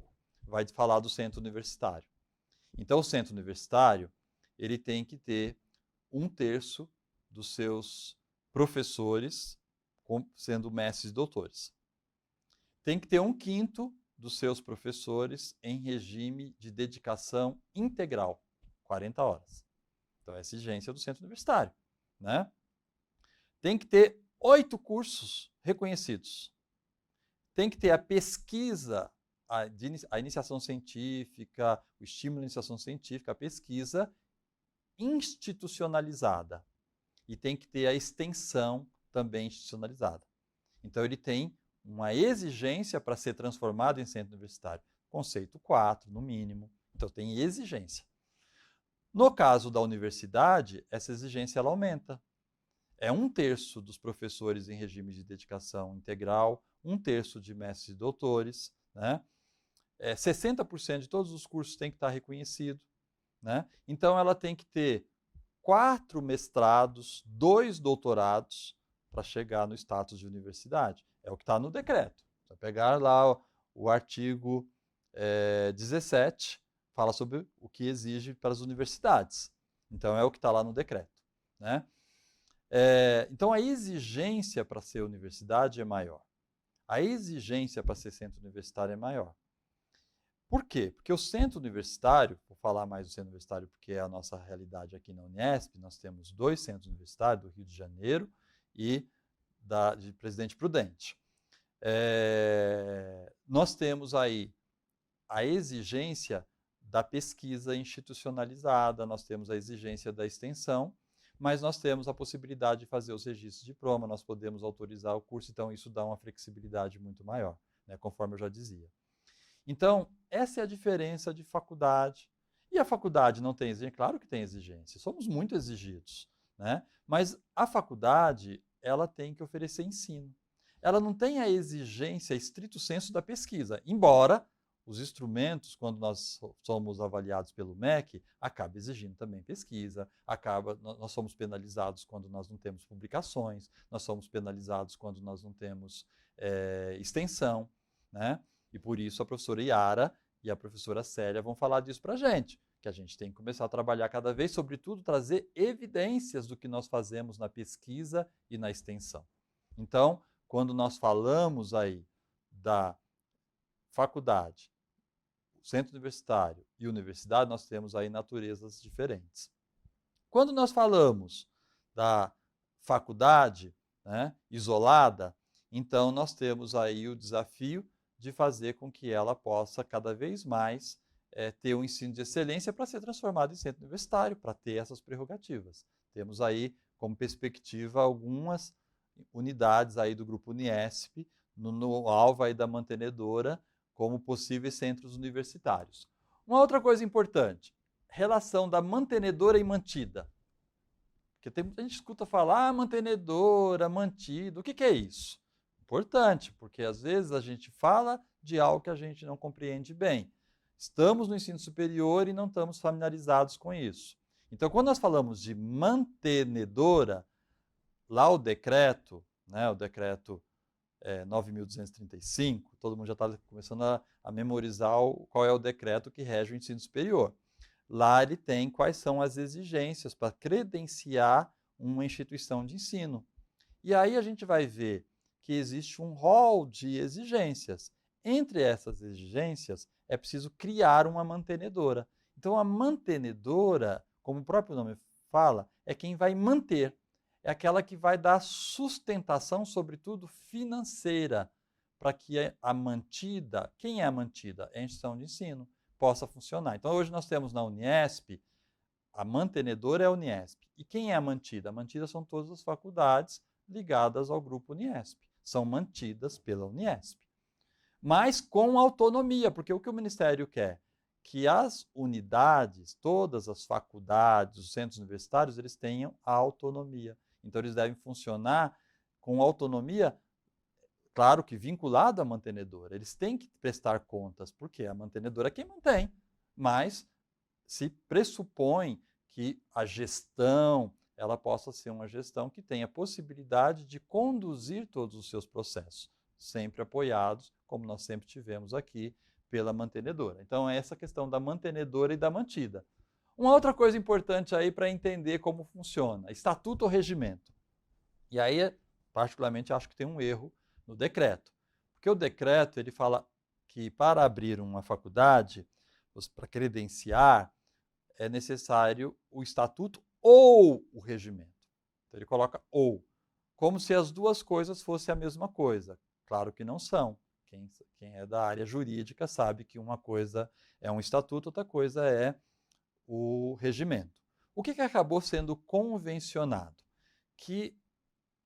vai falar do centro universitário. Então, o centro universitário ele tem que ter 1/3 dos seus professores sendo mestres e doutores. Tem que ter 1/5 dos seus professores em regime de dedicação integral, 40 horas. Então, é a exigência do centro universitário, né? Tem que ter 8 cursos reconhecidos. Tem que ter a pesquisa, a iniciação científica, o estímulo à iniciação científica, a pesquisa institucionalizada. E tem que ter a extensão também institucionalizada. Então, ele tem uma exigência para ser transformado em centro universitário. Conceito 4, no mínimo. Então, tem exigência. No caso da universidade, essa exigência ela aumenta. É 1/3 dos professores em regime de dedicação integral, 1/3 de mestres e doutores, né? 60% de todos os cursos têm que estar reconhecido, né? Então, ela tem que ter 4 mestrados, 2 doutorados para chegar no status de universidade. É o que está no decreto. Você pegar lá o artigo 17, fala sobre o que exige para as universidades. Então, é o que está lá no decreto, né? Então, a exigência para ser universidade é maior. a exigência para ser centro universitário é maior. Por quê? Porque o centro universitário, vou falar mais do centro universitário porque é a nossa realidade aqui na Unesp, nós temos 2 centros universitários, do Rio de Janeiro e de Presidente Prudente. Nós temos aí a exigência da pesquisa institucionalizada, nós temos a exigência da extensão, mas nós temos a possibilidade de fazer os registros de diploma, nós podemos autorizar o curso, então isso dá uma flexibilidade muito maior, né, conforme eu já dizia. Então, essa é a diferença de faculdade. E a faculdade não tem exigência? Claro que tem exigência, somos muito exigidos, né? Mas a faculdade, ela tem que oferecer ensino. Ela não tem a exigência estrito sensu da pesquisa, embora os instrumentos, quando nós somos avaliados pelo MEC, acaba exigindo também pesquisa, nós somos penalizados quando nós não temos publicações, nós somos penalizados quando nós não temos extensão, né? E por isso a professora Yara e a professora Célia vão falar disso para a gente, que a gente tem que começar a trabalhar cada vez, sobretudo trazer evidências do que nós fazemos na pesquisa e na extensão. Então, quando nós falamos aí da faculdade, centro universitário e universidade, nós temos aí naturezas diferentes. Quando nós falamos da faculdade, né, isolada, então nós temos aí o desafio de fazer com que ela possa cada vez mais ter um ensino de excelência para ser transformado em centro universitário, para ter essas prerrogativas. Temos aí como perspectiva algumas unidades aí do grupo Uniesp, no alvo aí da mantenedora, como possíveis centros universitários. Uma outra coisa importante, relação da mantenedora e mantida. Porque tem muita gente que escuta falar, mantenedora, mantido, o que é isso? Importante, porque às vezes a gente fala de algo que a gente não compreende bem. Estamos no ensino superior e não estamos familiarizados com isso. Então, quando nós falamos de mantenedora, lá o decreto, né, o decreto 9.235, todo mundo já está começando a memorizar qual é o decreto que rege o ensino superior. Lá ele tem quais são as exigências para credenciar uma instituição de ensino. E aí a gente vai ver que existe um rol de exigências. Entre essas exigências, é preciso criar uma mantenedora. Então, a mantenedora, como o próprio nome fala, é quem vai manter. É aquela que vai dar sustentação, sobretudo financeira, para que a mantida, quem é a mantida? É a instituição de ensino, possa funcionar. Então, hoje nós temos na Uniesp, a mantenedora é a Uniesp. E quem é a mantida? A mantida são todas as faculdades ligadas ao grupo Uniesp. São mantidas pela Uniesp. Mas com autonomia, porque o que o Ministério quer? Que as unidades, todas as faculdades, os centros universitários, eles tenham autonomia. Então, eles devem funcionar com autonomia, claro que vinculado à mantenedora. Eles têm que prestar contas, porque a mantenedora é quem mantém. Mas se pressupõe que a gestão ela possa ser uma gestão que tenha possibilidade de conduzir todos os seus processos, sempre apoiados, como nós sempre tivemos aqui, pela mantenedora. Então, é essa questão da mantenedora e da mantida. Uma outra coisa importante aí para entender como funciona, estatuto ou regimento. E aí, particularmente, acho que tem um erro no decreto. Porque o decreto, ele fala que para abrir uma faculdade, para credenciar, é necessário o estatuto ou o regimento. Então, ele coloca ou, como se as duas coisas fossem a mesma coisa. Claro que não são. Quem é da área jurídica sabe que uma coisa é um estatuto, outra coisa é o regimento. O que acabou sendo convencionado? Que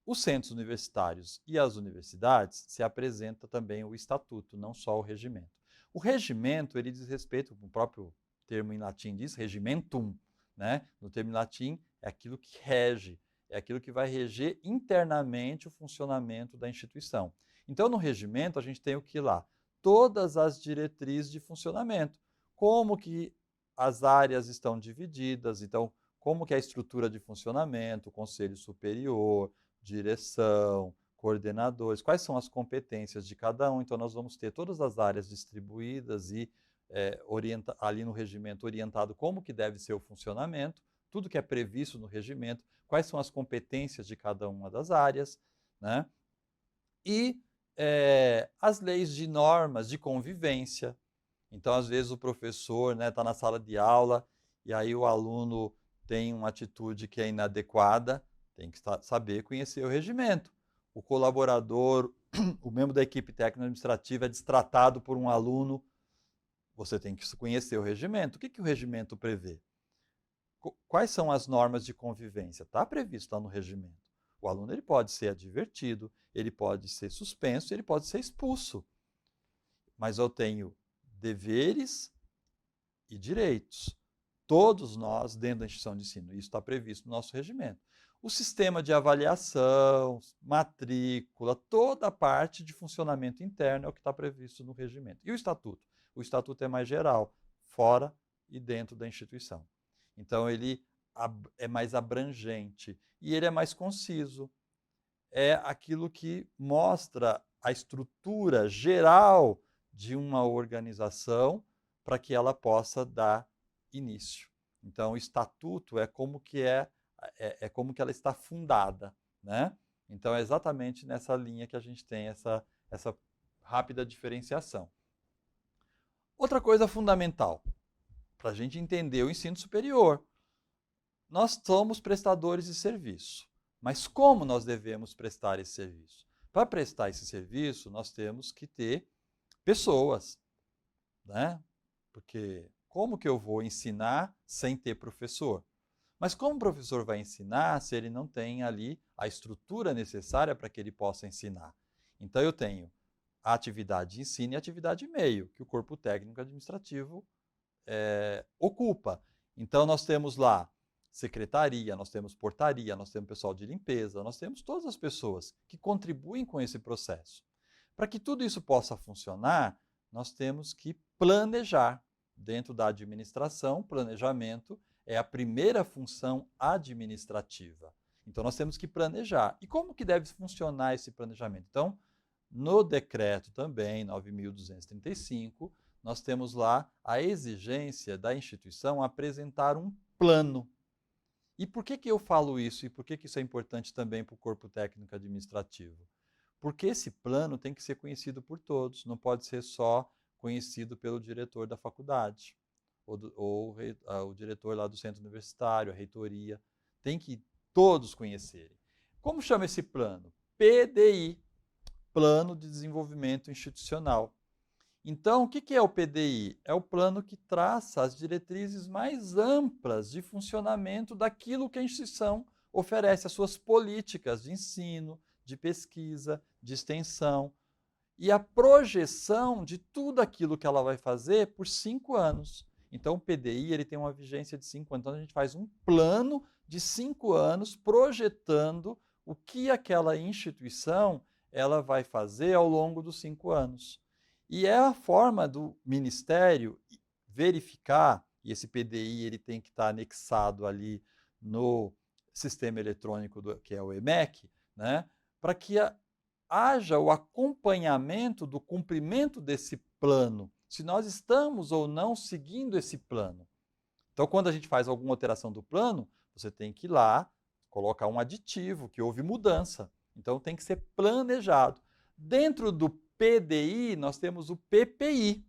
os centros universitários e as universidades se apresenta também o estatuto, não só o regimento. O regimento, ele diz respeito, o próprio termo em latim diz, regimentum, né? No termo em latim, é aquilo que rege, é aquilo que vai reger internamente o funcionamento da instituição. Então, no regimento, a gente tem o que lá? Todas as diretrizes de funcionamento. Como que as áreas estão divididas, então, como que é a estrutura de funcionamento, conselho superior, direção, coordenadores, quais são as competências de cada um. Então, nós vamos ter todas as áreas distribuídas e ali no regimento orientado como que deve ser o funcionamento, tudo que é previsto no regimento, quais são as competências de cada uma das áreas, né? E as leis de normas de convivência. Então, às vezes, o professor está na sala de aula e aí o aluno tem uma atitude que é inadequada, tem que saber conhecer o regimento. O colaborador, o membro da equipe técnico-administrativa é destratado por um aluno, você tem que conhecer o regimento. O que o regimento prevê? Quais são as normas de convivência? Está previsto lá no regimento. O aluno ele pode ser advertido, ele pode ser suspenso, ele pode ser expulso. Mas eu tenho deveres e direitos. Todos nós, dentro da instituição de ensino, isso está previsto no nosso regimento. O sistema de avaliação, matrícula, toda a parte de funcionamento interno é o que está previsto no regimento. E o estatuto? O estatuto é mais geral, fora e dentro da instituição. Então, ele é mais abrangente e ele é mais conciso. É aquilo que mostra a estrutura geral de uma organização para que ela possa dar início. Então, o estatuto é como que como que ela está fundada, né? Então, é exatamente nessa linha que a gente tem essa rápida diferenciação. Outra coisa fundamental, para a gente entender o ensino superior. Nós somos prestadores de serviço, mas como nós devemos prestar esse serviço? Para prestar esse serviço, nós temos que ter pessoas, né? Porque como que eu vou ensinar sem ter professor? Mas como o professor vai ensinar se ele não tem ali a estrutura necessária para que ele possa ensinar? Então eu tenho a atividade de ensino e a atividade de meio, que o corpo técnico administrativo ocupa. Então nós temos lá secretaria, nós temos portaria, nós temos pessoal de limpeza, nós temos todas as pessoas que contribuem com esse processo. Para que tudo isso possa funcionar, nós temos que planejar. Dentro da administração, planejamento é a primeira função administrativa. Então, nós temos que planejar. E como que deve funcionar esse planejamento? Então, no decreto também, 9.235, nós temos lá a exigência da instituição apresentar um plano. E por que eu falo isso? E por que isso é importante também para o corpo técnico administrativo? Porque esse plano tem que ser conhecido por todos, não pode ser só conhecido pelo diretor da faculdade, ou o diretor lá do centro universitário, a reitoria. Tem que todos conhecerem. Como chama esse plano? PDI, Plano de Desenvolvimento Institucional. Então, o que é o PDI? É o plano que traça as diretrizes mais amplas de funcionamento daquilo que a instituição oferece, as suas políticas de ensino, de pesquisa, de extensão, e a projeção de tudo aquilo que ela vai fazer por 5 anos. Então, o PDI ele tem uma vigência de 5 anos. Então, a gente faz um plano de 5 anos projetando o que aquela instituição ela vai fazer ao longo dos 5 anos. E é a forma do Ministério verificar, e esse PDI ele tem que estar anexado ali no sistema eletrônico que é o EMEC, né, para que haja o acompanhamento do cumprimento desse plano, se nós estamos ou não seguindo esse plano. Então, quando a gente faz alguma alteração do plano, você tem que ir lá, colocar um aditivo, que houve mudança. Então, tem que ser planejado. Dentro do PDI, nós temos o PPI.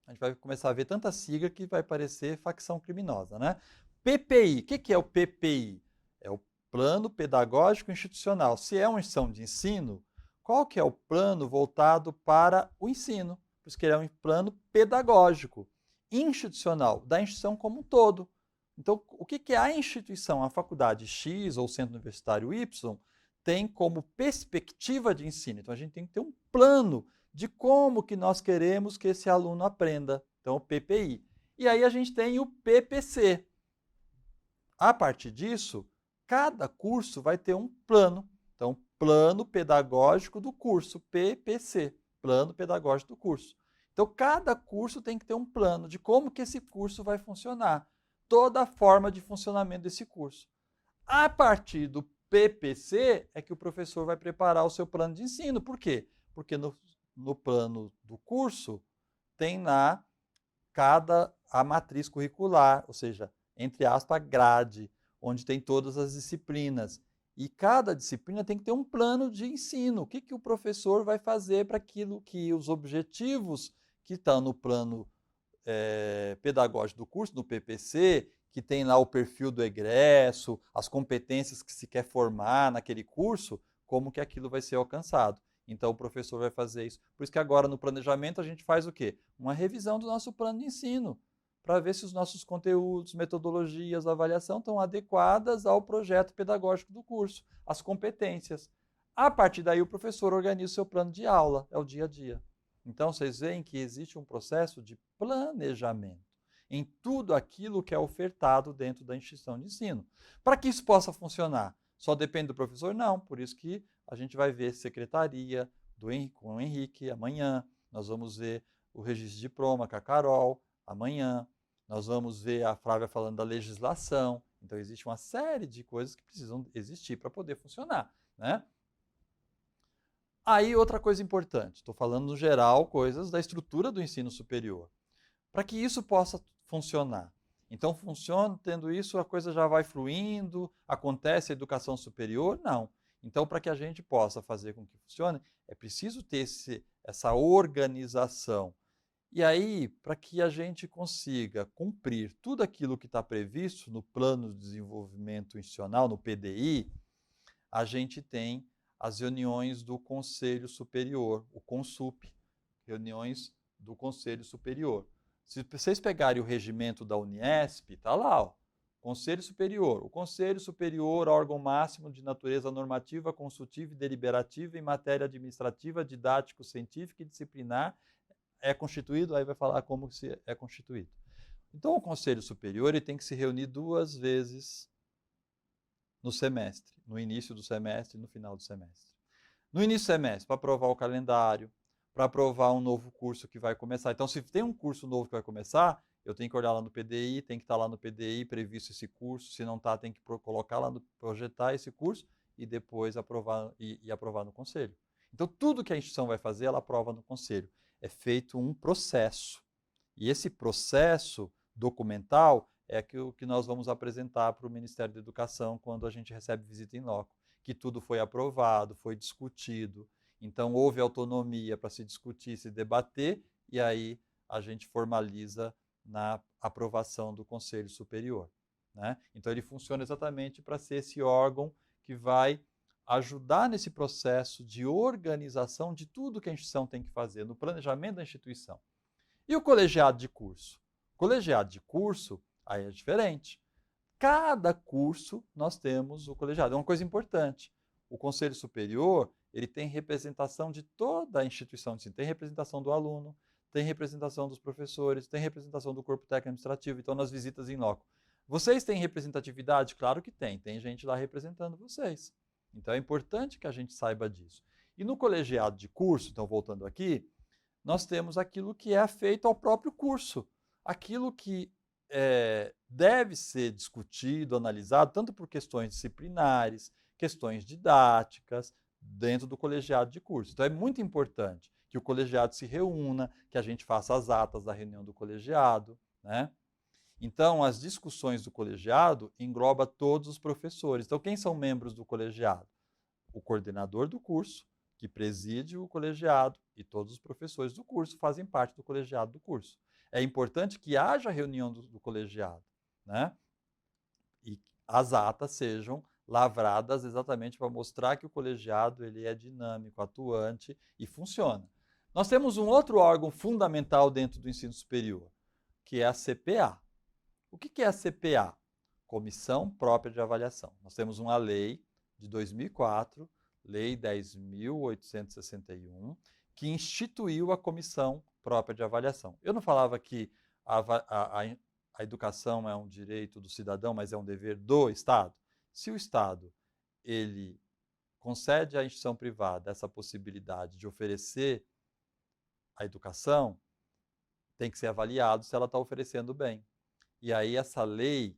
A gente vai começar a ver tanta sigla que vai parecer facção criminosa, né? PPI, o que é o PPI? É o Plano Pedagógico Institucional. Se é uma instituição de ensino, qual que é o plano voltado para o ensino? Por isso que ele é um plano pedagógico, institucional, da instituição como um todo. Então, o que é a instituição? A faculdade X ou o centro universitário Y tem como perspectiva de ensino. Então, a gente tem que ter um plano de como que nós queremos que esse aluno aprenda. Então, o PPI. E aí a gente tem o PPC. A partir disso, cada curso vai ter um plano. Então, Plano Pedagógico do Curso, PPC, Plano Pedagógico do Curso. Então, cada curso tem que ter um plano de como que esse curso vai funcionar, toda a forma de funcionamento desse curso. A partir do PPC é que o professor vai preparar o seu plano de ensino. Por quê? Porque no plano do curso tem lá a matriz curricular, ou seja, entre aspas, grade, onde tem todas as disciplinas. E cada disciplina tem que ter um plano de ensino. O que, que o professor vai fazer para aquilo que os objetivos que estão no plano pedagógico do curso, no PPC, que tem lá o perfil do egresso, as competências que se quer formar naquele curso, como que aquilo vai ser alcançado. Então o professor vai fazer isso. Por isso que agora no planejamento a gente faz o quê? Uma revisão do nosso plano de ensino, para ver se os nossos conteúdos, metodologias, avaliação estão adequadas ao projeto pedagógico do curso, as competências. A partir daí o professor organiza o seu plano de aula, é o dia a dia. Então vocês veem que existe um processo de planejamento em tudo aquilo que é ofertado dentro da instituição de ensino. Para que isso possa funcionar, só depende do professor? Não, por isso que a gente vai ver secretaria com o Henrique amanhã, nós vamos ver o registro de diploma com a Carol amanhã, nós vamos ver a Flávia falando da legislação. Então existe uma série de coisas que precisam existir para poder funcionar, né? Aí outra coisa importante, estou falando no geral coisas da estrutura do ensino superior. Para que isso possa funcionar. Então funciona, tendo isso, a coisa já vai fluindo, acontece a educação superior? Não. Então, para que a gente possa fazer com que funcione, é preciso ter essa organização. E aí, para que a gente consiga cumprir tudo aquilo que está previsto no Plano de Desenvolvimento Institucional, no PDI, a gente tem as reuniões do Conselho Superior, o CONSUP, reuniões do Conselho Superior. Se vocês pegarem o regimento da Uniesp, está lá, ó, Conselho Superior. O Conselho Superior, órgão máximo de natureza normativa, consultiva e deliberativa em matéria administrativa, didático, científica e disciplinar, é constituído, aí vai falar como se é constituído. Então, o Conselho Superior ele tem que se reunir 2 vezes no semestre, no início do semestre e no final do semestre. No início do semestre, para aprovar o calendário, para aprovar um novo curso que vai começar. Então, se tem um curso novo que vai começar, eu tenho que olhar lá no PDI, tem que estar lá no PDI previsto esse curso. Se não está, tem que colocar lá, projetar esse curso e depois aprovar e aprovar no conselho. Então, tudo que a instituição vai fazer, ela aprova no conselho. É feito um processo. E esse processo documental é o que nós vamos apresentar para o Ministério da Educação quando a gente recebe visita em loco, que tudo foi aprovado, foi discutido. Então, houve autonomia para se discutir, se debater, e aí a gente formaliza na aprovação do Conselho Superior, né? Então, ele funciona exatamente para ser esse órgão que vai ajudar nesse processo de organização de tudo que a instituição tem que fazer, no planejamento da instituição. E o colegiado de curso? O colegiado de curso, aí é diferente. Cada curso nós temos o colegiado. É uma coisa importante. O Conselho Superior, ele tem representação de toda a instituição de ensino. Tem representação do aluno, tem representação dos professores, tem representação do corpo técnico administrativo. Então, nas visitas em loco. Vocês têm representatividade? Claro que tem. Tem gente lá representando vocês. Então, é importante que a gente saiba disso. E no colegiado de curso, então voltando aqui, nós temos aquilo que é feito ao próprio curso. Aquilo que deve ser discutido, analisado, tanto por questões disciplinares, questões didáticas, dentro do colegiado de curso. Então é muito importante que o colegiado se reúna, que a gente faça as atas da reunião do colegiado, né? Então, as discussões do colegiado englobam todos os professores. Então, quem são membros do colegiado? O coordenador do curso, que preside o colegiado, e todos os professores do curso fazem parte do colegiado do curso. É importante que haja reunião do colegiado, né? E as atas sejam lavradas exatamente para mostrar que o colegiado ele é dinâmico, atuante e funciona. Nós temos um outro órgão fundamental dentro do ensino superior, que é a CPA. O que é a CPA? Comissão Própria de Avaliação. Nós temos uma lei de 2004, Lei 10.861, que instituiu a Comissão Própria de Avaliação. Eu não falava que a educação é um direito do cidadão, mas é um dever do Estado? Se o Estado ele concede à instituição privada essa possibilidade de oferecer a educação, tem que ser avaliado se ela está oferecendo bem. E aí essa lei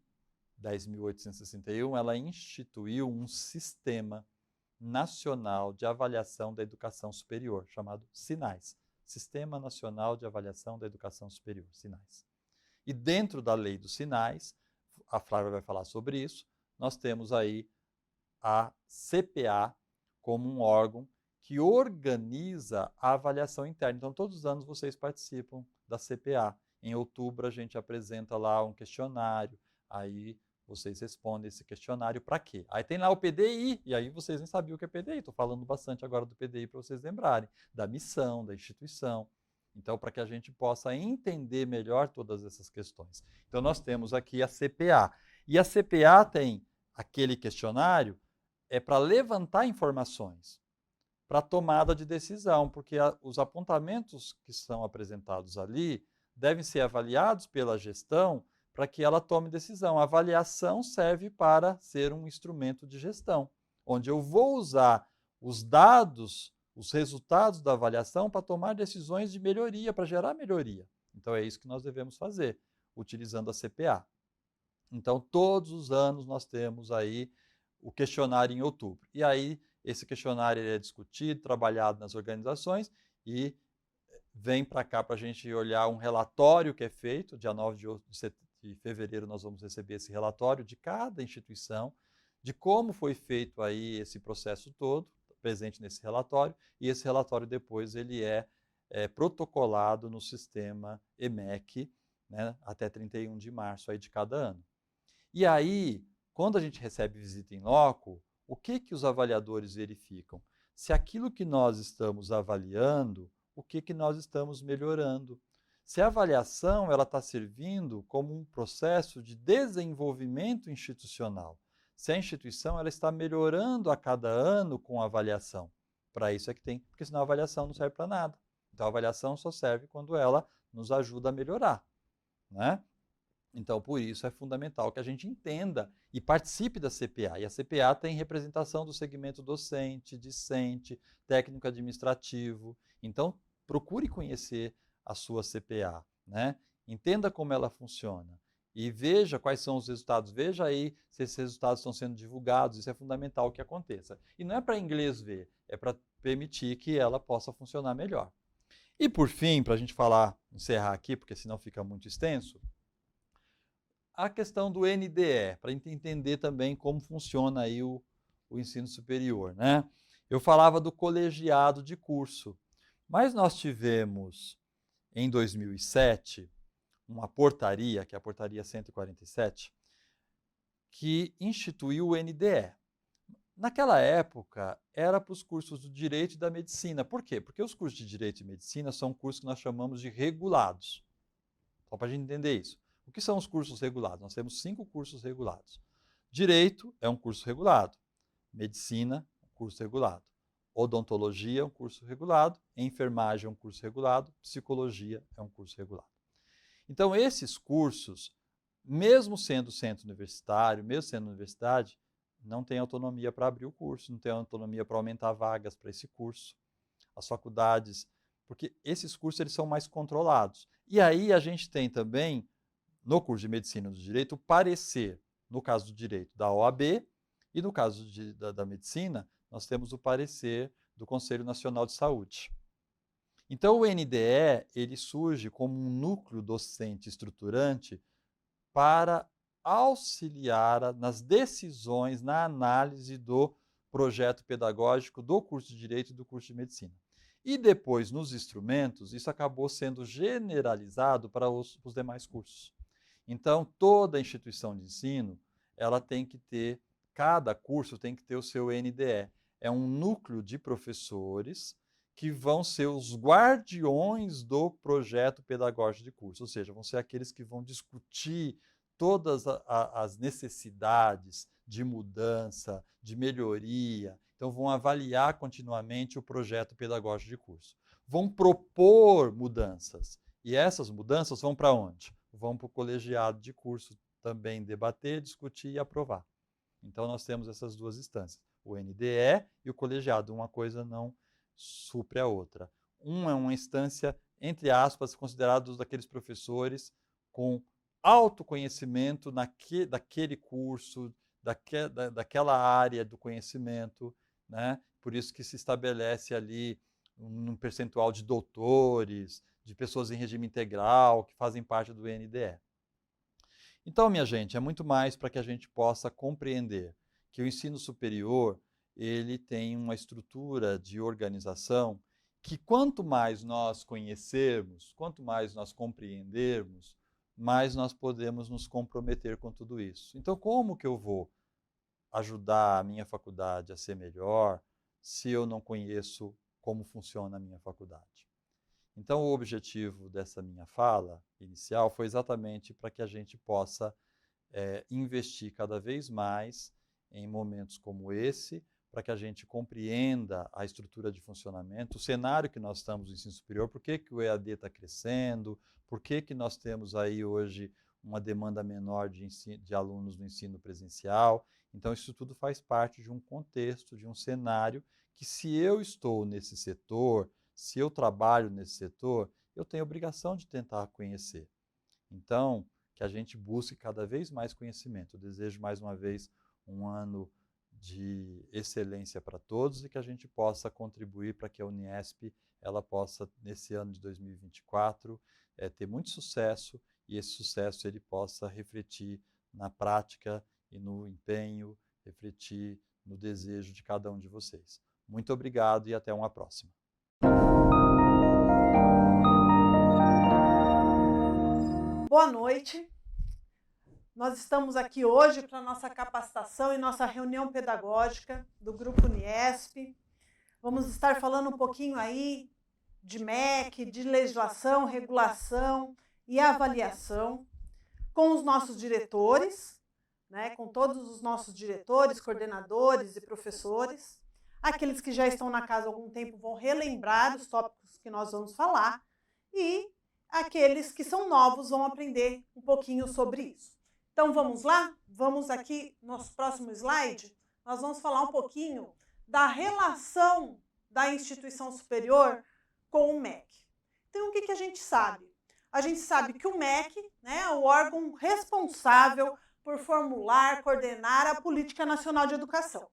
10.861, ela instituiu um sistema nacional de avaliação da educação superior, chamado SINAES, Sistema Nacional de Avaliação da Educação Superior, SINAES. E dentro da lei do SINAES, a Flávia vai falar sobre isso, nós temos aí a CPA como um órgão que organiza a avaliação interna. Então, todos os anos vocês participam da CPA. Em outubro, a gente apresenta lá um questionário, aí vocês respondem esse questionário para quê? Aí tem lá o PDI, e aí vocês nem sabiam o que é PDI. Estou falando bastante agora do PDI para vocês lembrarem, da missão, da instituição. Então, para que a gente possa entender melhor todas essas questões. Então, nós temos aqui a CPA. E a CPA tem aquele questionário para levantar informações, para tomada de decisão, porque os apontamentos que são apresentados ali devem ser avaliados pela gestão para que ela tome decisão. A avaliação serve para ser um instrumento de gestão, onde eu vou usar os dados, os resultados da avaliação para tomar decisões de melhoria, para gerar melhoria. Então é isso que nós devemos fazer, utilizando a CPA. Então, todos os anos nós temos aí o questionário em outubro. E aí, esse questionário é discutido, trabalhado nas organizações e vem para cá para a gente olhar um relatório que é feito. Dia 9 de fevereiro nós vamos receber esse relatório de cada instituição, de como foi feito aí esse processo todo, presente nesse relatório, e esse relatório depois ele é protocolado no sistema EMEC, né, até 31 de março aí de cada ano. E aí, quando a gente recebe visita em loco, o que os avaliadores verificam? Se aquilo que nós estamos avaliando, o que nós estamos melhorando. Se a avaliação está servindo como um processo de desenvolvimento institucional. Se a instituição ela está melhorando a cada ano com a avaliação. Para isso é que tem, porque senão a avaliação não serve para nada. Então a avaliação só serve quando ela nos ajuda a melhorar, né? Então, por isso é fundamental que a gente entenda e participe da CPA. E a CPA tem representação do segmento docente, discente, técnico administrativo. Então, procure conhecer a sua CPA, né? Entenda como ela funciona e veja quais são os resultados. Veja aí se esses resultados estão sendo divulgados. Isso é fundamental que aconteça. E não é para inglês ver, é para permitir que ela possa funcionar melhor. E por fim, para a gente encerrar aqui, porque senão fica muito extenso, a questão do NDE, para a gente entender também como funciona aí o ensino superior, né? Eu falava do colegiado de curso, mas nós tivemos, em 2007, uma portaria, que é a portaria 147, que instituiu o NDE. Naquela época, era para os cursos do Direito e da Medicina. Por quê? Porque os cursos de Direito e Medicina são cursos que nós chamamos de regulados. Só para a gente entender isso. O que são os cursos regulados? Nós temos 5 cursos regulados. Direito é um curso regulado. Medicina, um curso regulado. Odontologia é um curso regulado. Enfermagem é um curso regulado. Psicologia é um curso regulado. Então, esses cursos, mesmo sendo centro universitário, mesmo sendo universidade, não tem autonomia para abrir o curso, não tem autonomia para aumentar vagas para esse curso. As faculdades, porque esses cursos eles são mais controlados. E aí a gente tem também, no curso de Medicina do Direito, o parecer, no caso do Direito, da OAB, e no caso da Medicina, nós temos o parecer do Conselho Nacional de Saúde. Então, o NDE ele surge como um núcleo docente estruturante para auxiliar nas decisões, na análise do projeto pedagógico do curso de Direito e do curso de Medicina. E depois, nos instrumentos, isso acabou sendo generalizado para os demais cursos. Então, toda instituição de ensino, ela tem que ter, cada curso tem que ter o seu NDE. É um núcleo de professores que vão ser os guardiões do projeto pedagógico de curso, ou seja, vão ser aqueles que vão discutir todas as necessidades de mudança, de melhoria. Então, vão avaliar continuamente o projeto pedagógico de curso. Vão propor mudanças. E essas mudanças vão para onde? Vão para o colegiado de curso também debater, discutir e aprovar. Então, nós temos essas duas instâncias, o NDE e o colegiado. Uma coisa não supre a outra. Um é uma instância, entre aspas, considerados daqueles professores com autoconhecimento daquele curso, daquela área do conhecimento, né? Por isso que se estabelece ali um percentual de doutores, de pessoas em regime integral, que fazem parte do NDE. Então, minha gente, é muito mais para que a gente possa compreender que o ensino superior ele tem uma estrutura de organização que quanto mais nós conhecermos, quanto mais nós compreendermos, mais nós podemos nos comprometer com tudo isso. Então, como que eu vou ajudar a minha faculdade a ser melhor se eu não conheço como funciona a minha faculdade? Então, o objetivo dessa minha fala inicial foi exatamente para que a gente possa investir cada vez mais em momentos como esse, para que a gente compreenda a estrutura de funcionamento, o cenário que nós estamos no ensino superior, por que o EAD está crescendo, por que nós temos aí hoje uma demanda menor de alunos no ensino presencial. Então, isso tudo faz parte de um contexto, de um cenário que, se eu estou nesse setor, se eu trabalho nesse setor, eu tenho obrigação de tentar conhecer. Então, que a gente busque cada vez mais conhecimento. Eu desejo, mais uma vez, um ano de excelência para todos e que a gente possa contribuir para que a Uniesp ela possa, nesse ano de 2024, ter muito sucesso, e esse sucesso ele possa refletir na prática e no empenho, refletir no desejo de cada um de vocês. Muito obrigado e até uma próxima. Boa noite. Nós estamos aqui hoje para nossa capacitação e nossa reunião pedagógica do Grupo Uniesp. Vamos estar falando um pouquinho aí de MEC, de legislação, regulação e avaliação com os nossos diretores, né, com todos os nossos diretores, coordenadores e professores. Aqueles que já estão na casa há algum tempo vão relembrar os tópicos que nós vamos falar e aqueles que são novos vão aprender um pouquinho sobre isso. Então, vamos lá? Vamos aqui, nosso próximo slide, nós vamos falar um pouquinho da relação da instituição superior com o MEC. Então, o que a gente sabe? A gente sabe que o MEC, né, é o órgão responsável por formular, coordenar a Política Nacional de Educação,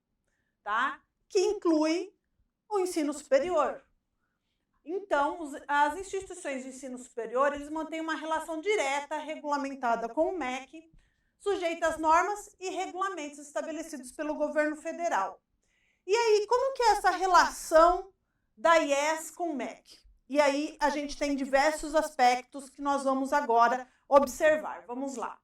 tá? Que inclui o ensino superior. Então, as instituições de ensino superior, eles mantêm uma relação direta, regulamentada com o MEC, sujeita às normas e regulamentos estabelecidos pelo governo federal. E aí, como que é essa relação da IES com o MEC? E aí, a gente tem diversos aspectos que nós vamos agora observar. Vamos lá.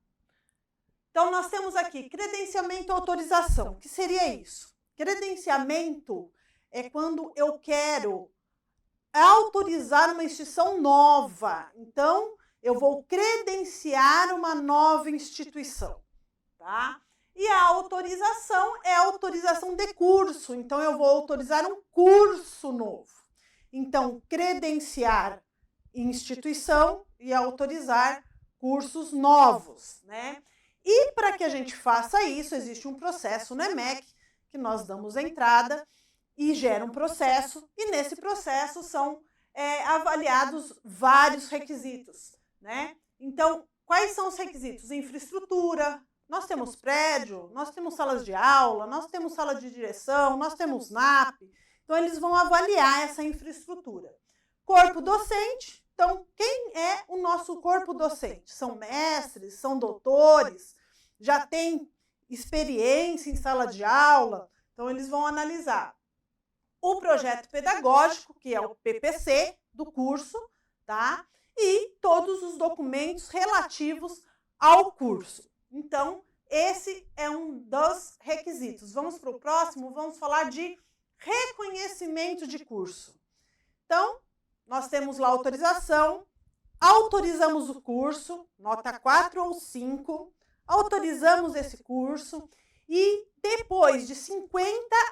Então, nós temos aqui credenciamento e autorização. O que seria isso? Credenciamento é quando eu quero autorizar uma instituição nova. Então, eu vou credenciar uma nova instituição, tá? E a autorização é a autorização de curso. Então, eu vou autorizar um curso novo. Então, credenciar instituição e autorizar cursos novos, né? E para que a gente faça isso, existe um processo no EMEC, que nós damos entrada e gera um processo, e nesse processo são avaliados vários requisitos, né? Então, quais são os requisitos? Infraestrutura, nós temos prédio, nós temos salas de aula, nós temos sala de direção, nós temos NAP. Então, eles vão avaliar essa infraestrutura. Corpo docente, então, quem é o nosso corpo docente? São mestres, são doutores, já tem experiência em sala de aula, então eles vão analisar o projeto pedagógico, que é o PPC do curso, tá? E todos os documentos relativos ao curso. Então, esse é um dos requisitos. Vamos para o próximo, vamos falar de reconhecimento de curso. Então, nós temos lá a autorização, autorizamos o curso, nota 4 ou 5, autorizamos esse curso e depois de 50%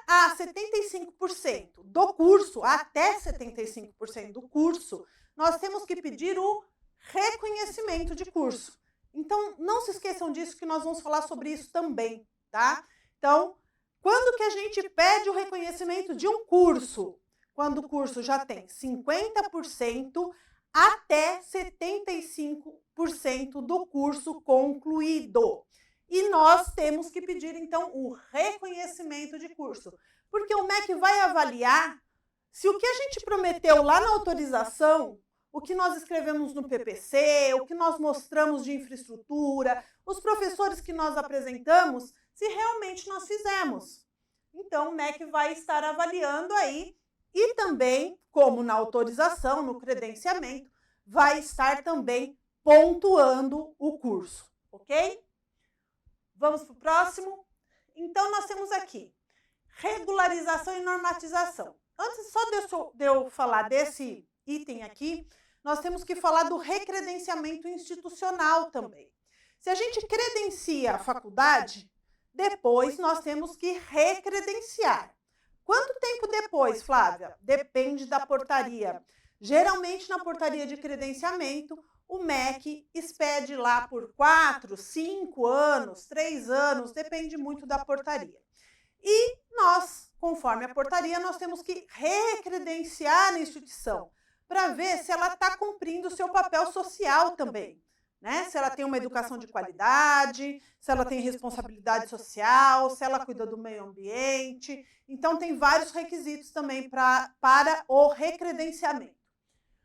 a 75% do curso, até 75% do curso, nós temos que pedir o reconhecimento de curso. Então, não se esqueçam disso, que nós vamos falar sobre isso também, tá? Então, quando que a gente pede o reconhecimento de um curso? Quando o curso já tem 50% até 75% do curso concluído. E nós temos que pedir, então, o reconhecimento de curso. Porque o MEC vai avaliar se o que a gente prometeu lá na autorização, o que nós escrevemos no PPC, o que nós mostramos de infraestrutura, os professores que nós apresentamos, se realmente nós fizemos. Então, o MEC vai estar avaliando aí e também, como na autorização, no credenciamento, vai estar também pontuando o curso, ok? Vamos para o próximo? Então, nós temos aqui regularização e normatização. Antes só de eu falar desse item aqui, nós temos que falar do recredenciamento institucional também. Se a gente credencia a faculdade, depois nós temos que recredenciar. Quanto tempo depois, Flávia? Depende da portaria. Geralmente, na portaria de credenciamento, o MEC expede lá por 4, 5 anos, 3 anos, depende muito da portaria. E nós, conforme a portaria, nós temos que recredenciar a instituição para ver se ela está cumprindo o seu papel social também, né? Se ela tem uma educação de qualidade, se ela tem responsabilidade social, se ela cuida do meio ambiente. Então, tem vários requisitos também para o recredenciamento.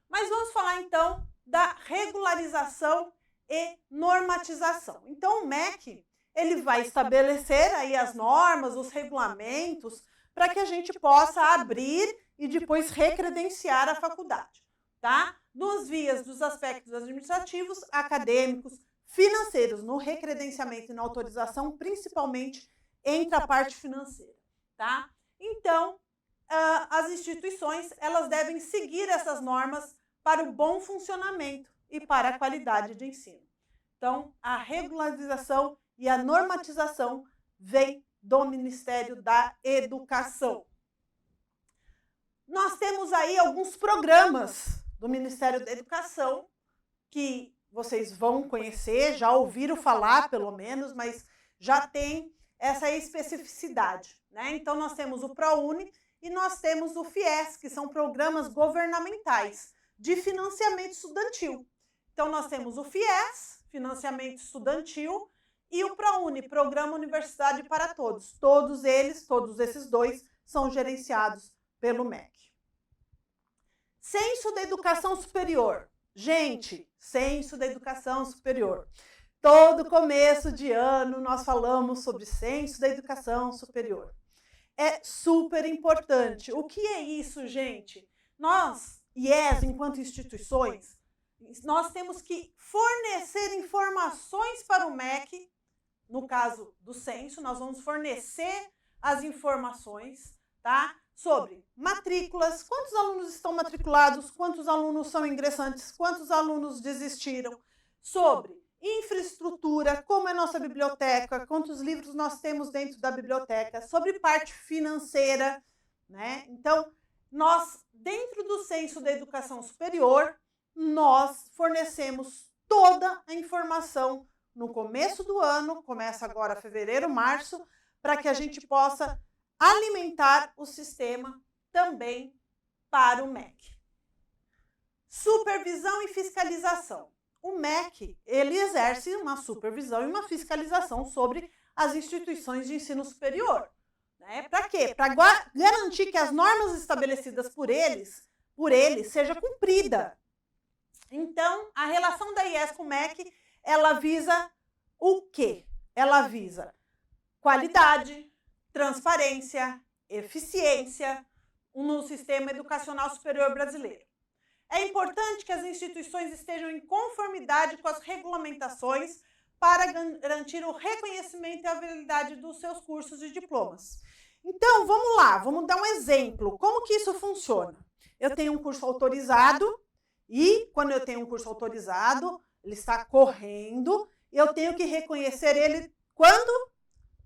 Mas vamos falar, então, da regularização e normatização. Então, o MEC ele vai estabelecer aí as normas, os regulamentos, para que a gente possa abrir e depois recredenciar a faculdade, tá? Nos vias dos aspectos administrativos, acadêmicos, financeiros, no recredenciamento e na autorização, principalmente entra a parte financeira, tá? Então, as instituições, elas devem seguir essas normas para o bom funcionamento e para a qualidade de ensino. Então, a regularização e a normatização vem do Ministério da Educação. Nós temos aí alguns programas do Ministério da Educação que vocês vão conhecer, já ouviram falar pelo menos, mas já tem essa especificidade, né? Então, nós temos o ProUni e nós temos o FIES, que são programas governamentais de financiamento estudantil. Então, nós temos o FIES, financiamento estudantil, e o ProUni, Programa Universidade para Todos. Todos esses dois, são gerenciados pelo MEC. Censo da Educação Superior. Gente, Censo da Educação Superior. Todo começo de ano nós falamos sobre Censo da Educação Superior. É super importante. O que é isso, gente? Nós, IES, enquanto instituições, nós temos que fornecer informações para o MEC. No caso do censo, nós vamos fornecer as informações, tá? Sobre matrículas, quantos alunos estão matriculados, quantos alunos são ingressantes, quantos alunos desistiram, sobre infraestrutura, como é nossa biblioteca, quantos livros nós temos dentro da biblioteca, sobre parte financeira, né? Então, nós, dentro do Censo da Educação Superior, nós fornecemos toda a informação no começo do ano, começa agora fevereiro, março, para que a gente possa alimentar o sistema também para o MEC. Supervisão e fiscalização. O MEC, ele exerce uma supervisão e uma fiscalização sobre as instituições de ensino superior. Né? Para quê? Para garantir que as normas estabelecidas por ele seja cumprida. Então, a relação da IES com o MEC, ela visa o quê? Ela visa qualidade, transparência, eficiência no sistema educacional superior brasileiro. É importante que as instituições estejam em conformidade com as regulamentações para garantir o reconhecimento e a validade dos seus cursos e diplomas. Então, vamos lá, vamos dar um exemplo. Como que isso funciona? Eu tenho um curso autorizado e, quando eu tenho um curso autorizado, ele está correndo, eu tenho que reconhecer ele quando?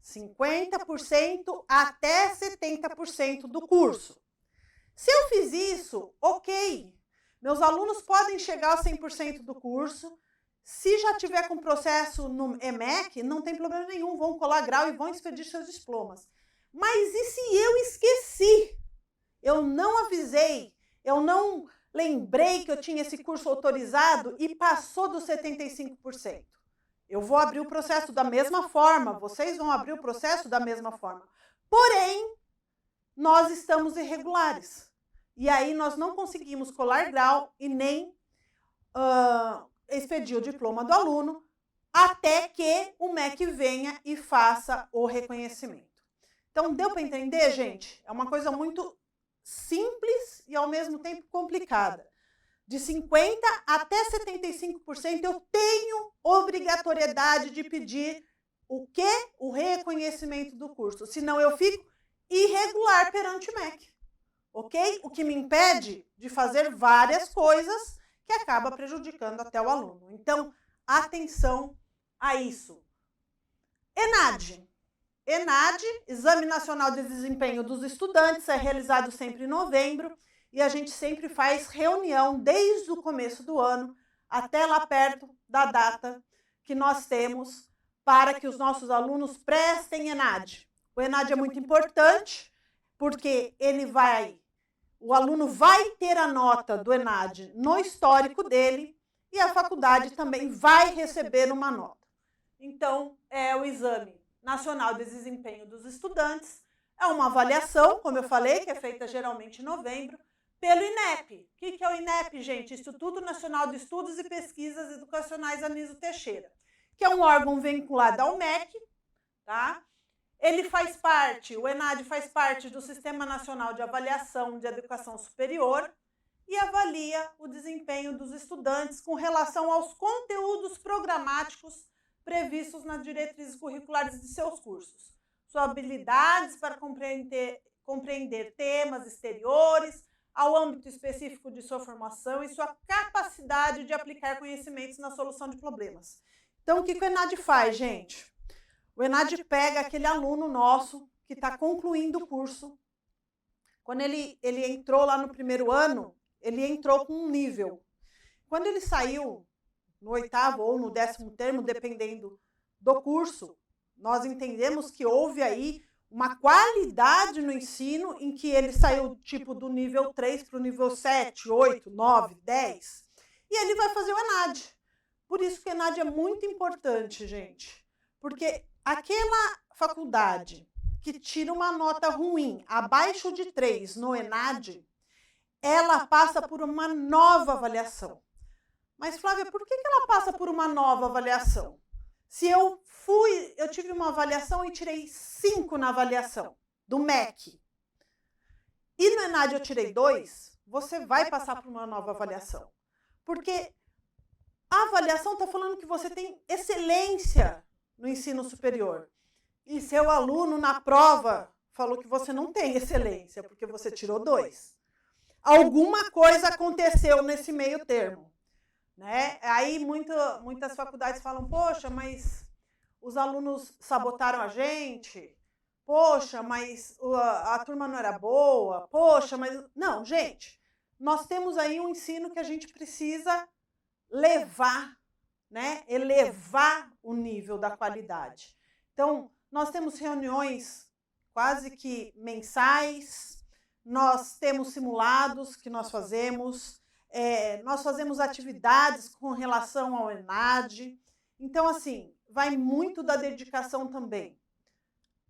50% até 70% do curso. Se eu fiz isso, ok. Meus alunos podem chegar ao 100% do curso. Se já tiver com processo no EMEC, não tem problema nenhum, vão colar grau e vão expedir seus diplomas. Mas e se eu esqueci? Eu não avisei, eu não lembrei que eu tinha esse curso autorizado e passou dos 75%. Eu vou abrir o processo da mesma forma, vocês vão abrir o processo da mesma forma. Porém, nós estamos irregulares. E aí nós não conseguimos colar grau e nem expedir o diploma do aluno até que o MEC venha e faça o reconhecimento. Então, deu para entender, gente? É uma coisa muito simples e, ao mesmo tempo, complicada. De 50% até 75% eu tenho obrigatoriedade de pedir o quê? O reconhecimento do curso. Senão eu fico irregular perante o MEC. Ok? O que me impede de fazer várias coisas que acaba prejudicando até o aluno. Então, atenção a isso. ENAD. ENAD, Exame Nacional de Desempenho dos Estudantes, é realizado sempre em novembro e a gente sempre faz reunião desde o começo do ano até lá perto da data que nós temos para que os nossos alunos prestem ENAD. O ENAD é muito importante porque o aluno vai ter a nota do ENAD no histórico dele e a faculdade também vai receber uma nota. Então, é o Exame Nacional de Desempenho dos Estudantes, é uma avaliação, como eu falei, que é feita geralmente em novembro, pelo INEP. O que é o INEP, gente? Instituto Nacional de Estudos e Pesquisas Educacionais Anísio Teixeira, que é um órgão vinculado ao MEC, tá? Ele faz parte, o ENAD faz parte do Sistema Nacional de Avaliação de Educação Superior e avalia o desempenho dos estudantes com relação aos conteúdos programáticos previstos nas diretrizes curriculares de seus cursos. Suas habilidades para compreender temas exteriores ao âmbito específico de sua formação e sua capacidade de aplicar conhecimentos na solução de problemas. Então, o que o ENAD faz, gente? O ENAD pega aquele aluno nosso que está concluindo o curso. Quando ele entrou lá no primeiro ano, ele entrou com um nível. Quando ele saiu no 8º ou no 10º termo, dependendo do curso, nós entendemos que houve aí uma qualidade no ensino em que ele saiu tipo do nível 3 para o nível 7, 8, 9, 10, e ele vai fazer o ENAD. Por isso que o ENAD é muito importante, gente, porque aquela faculdade que tira uma nota ruim, abaixo de 3 no ENAD, ela passa por uma nova avaliação. Mas, Flávia, por que ela passa por uma nova avaliação? Se eu tive uma avaliação e tirei 5 na avaliação do MEC, e no ENAD eu tirei 2, você vai passar por uma nova avaliação. Porque a avaliação está falando que você tem excelência no ensino superior. E seu aluno, na prova, falou que você não tem excelência, porque você tirou 2. Alguma coisa aconteceu nesse meio termo. Né? Aí muitas faculdades falam, poxa, mas os alunos sabotaram a gente, poxa, mas a turma não era boa, poxa, mas... Não, gente, nós temos aí um ensino que a gente precisa levar, né? Elevar o nível da qualidade. Então, nós temos reuniões quase que mensais, nós temos simulados que nós fazemos atividades com relação ao ENAD. Então, assim, vai muito da dedicação também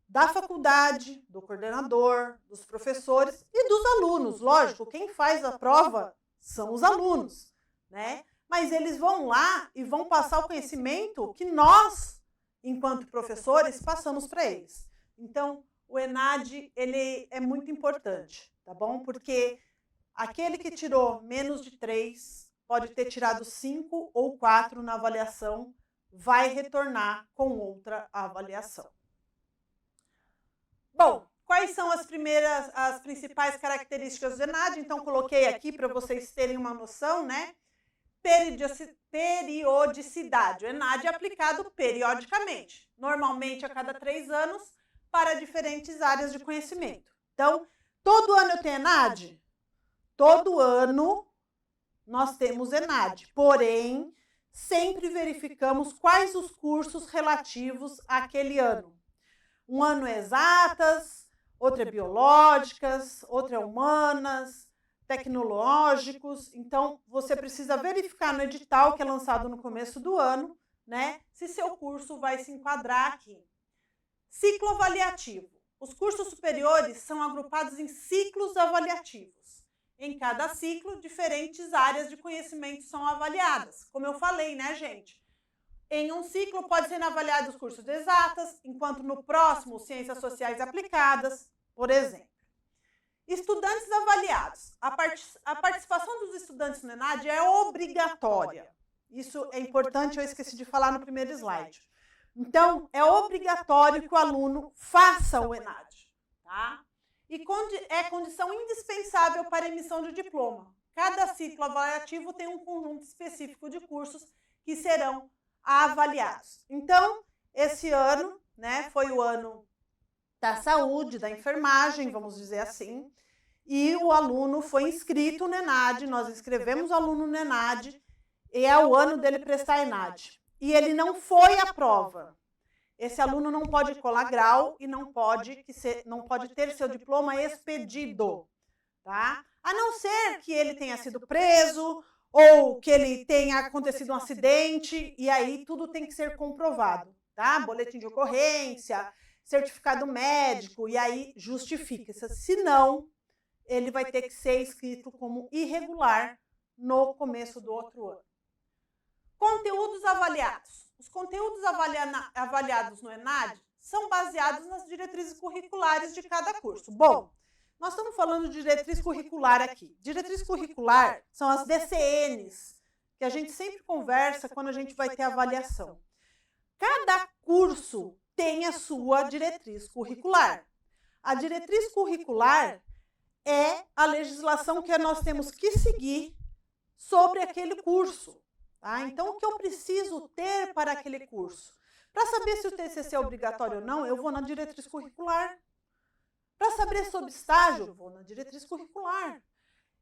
da faculdade, do coordenador, dos professores e dos alunos. Lógico, quem faz a prova são os alunos, né? Mas eles vão lá e vão passar o conhecimento que nós, enquanto professores, passamos para eles. Então, o ENAD, ele é muito importante, tá bom? Porque aquele que tirou menos de 3 pode ter tirado 5 ou 4 na avaliação, vai retornar com outra avaliação. Bom, quais são as principais características do ENAD? Então, coloquei aqui para vocês terem uma noção, né? Periodicidade. O ENAD é aplicado periodicamente, normalmente a cada 3 anos, para diferentes áreas de conhecimento. Então, todo ano eu tenho ENAD? Todo ano nós temos ENAD, porém, sempre verificamos quais os cursos relativos àquele ano. Um ano é exatas, outro é biológicas, outro é humanas, tecnológicos. Então, você precisa verificar no edital que é lançado no começo do ano, né, se seu curso vai se enquadrar aqui. Ciclo avaliativo. Os cursos superiores são agrupados em ciclos avaliativos. Em cada ciclo, diferentes áreas de conhecimento são avaliadas. Como eu falei, né, gente? Em um ciclo pode ser avaliado os cursos de exatas, enquanto no próximo, ciências sociais aplicadas, por exemplo. Estudantes avaliados. A participação dos estudantes no ENAD é obrigatória. Isso é importante, eu esqueci de falar no primeiro slide. Então, é obrigatório que o aluno faça o ENAD, tá? E é condição indispensável para a emissão de diploma. Cada ciclo avaliativo tem um conjunto específico de cursos que serão avaliados. Então, esse ano, né, foi o ano da saúde, da enfermagem, vamos dizer assim, e o aluno foi inscrito no ENAD, nós inscrevemos o aluno no ENAD, e é o ano dele prestar ENAD. E ele não foi à prova. Esse aluno não pode colar grau e não pode ter seu diploma expedido, tá? A não ser que ele tenha sido preso ou que ele tenha acontecido um acidente, e aí tudo tem que ser comprovado, tá? Boletim de ocorrência, certificado médico, e aí justifica-se. Senão, ele vai ter que ser inscrito como irregular no começo do outro ano. Conteúdos avaliados. Os conteúdos avaliados no ENAD são baseados nas diretrizes curriculares de cada curso. Bom, nós estamos falando de diretriz curricular aqui. Diretriz curricular são as DCNs, que a gente sempre conversa quando a gente vai ter avaliação. Cada curso tem a sua diretriz curricular. A diretriz curricular é a legislação que nós temos que seguir sobre aquele curso. Tá? Então, o que eu preciso ter para aquele curso? Para saber se o TCC é obrigatório ou não, eu vou na diretriz curricular. Para saber sobre estágio, eu vou na diretriz curricular.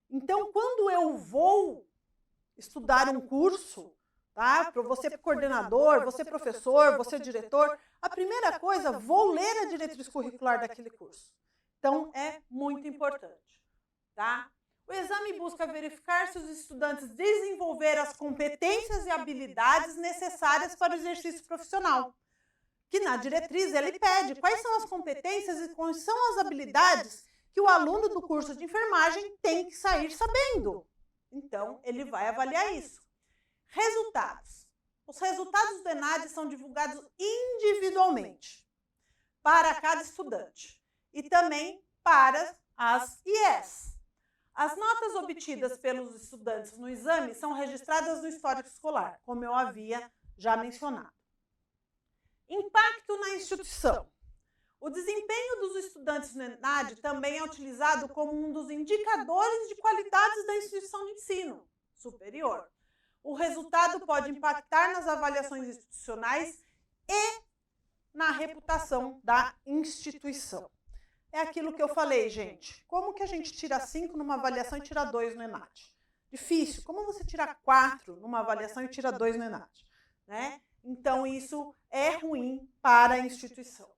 Então, quando eu vou estudar um curso, tá? Para você coordenador, você professor, você diretor, a primeira coisa, vou ler a diretriz curricular daquele curso. Então, é muito importante, tá? O exame busca verificar se os estudantes desenvolveram as competências e habilidades necessárias para o exercício profissional. Que na diretriz ele pede quais são as competências e quais são as habilidades que o aluno do curso de enfermagem tem que sair sabendo. Então, ele vai avaliar isso. Resultados. Os resultados do ENAD são divulgados individualmente para cada estudante e também para as IES. As notas obtidas pelos estudantes no exame são registradas no histórico escolar, como eu havia já mencionado. Impacto na instituição. O desempenho dos estudantes no ENAD também é utilizado como um dos indicadores de qualidades da instituição de ensino superior. O resultado pode impactar nas avaliações institucionais e na reputação da instituição. É aquilo que eu falei, gente. Como que a gente tira 5 numa avaliação e tira 2 no ENAD? Difícil. Como você tira 4 numa avaliação e tira 2 no ENAD? Né? Então, isso é ruim para a instituição.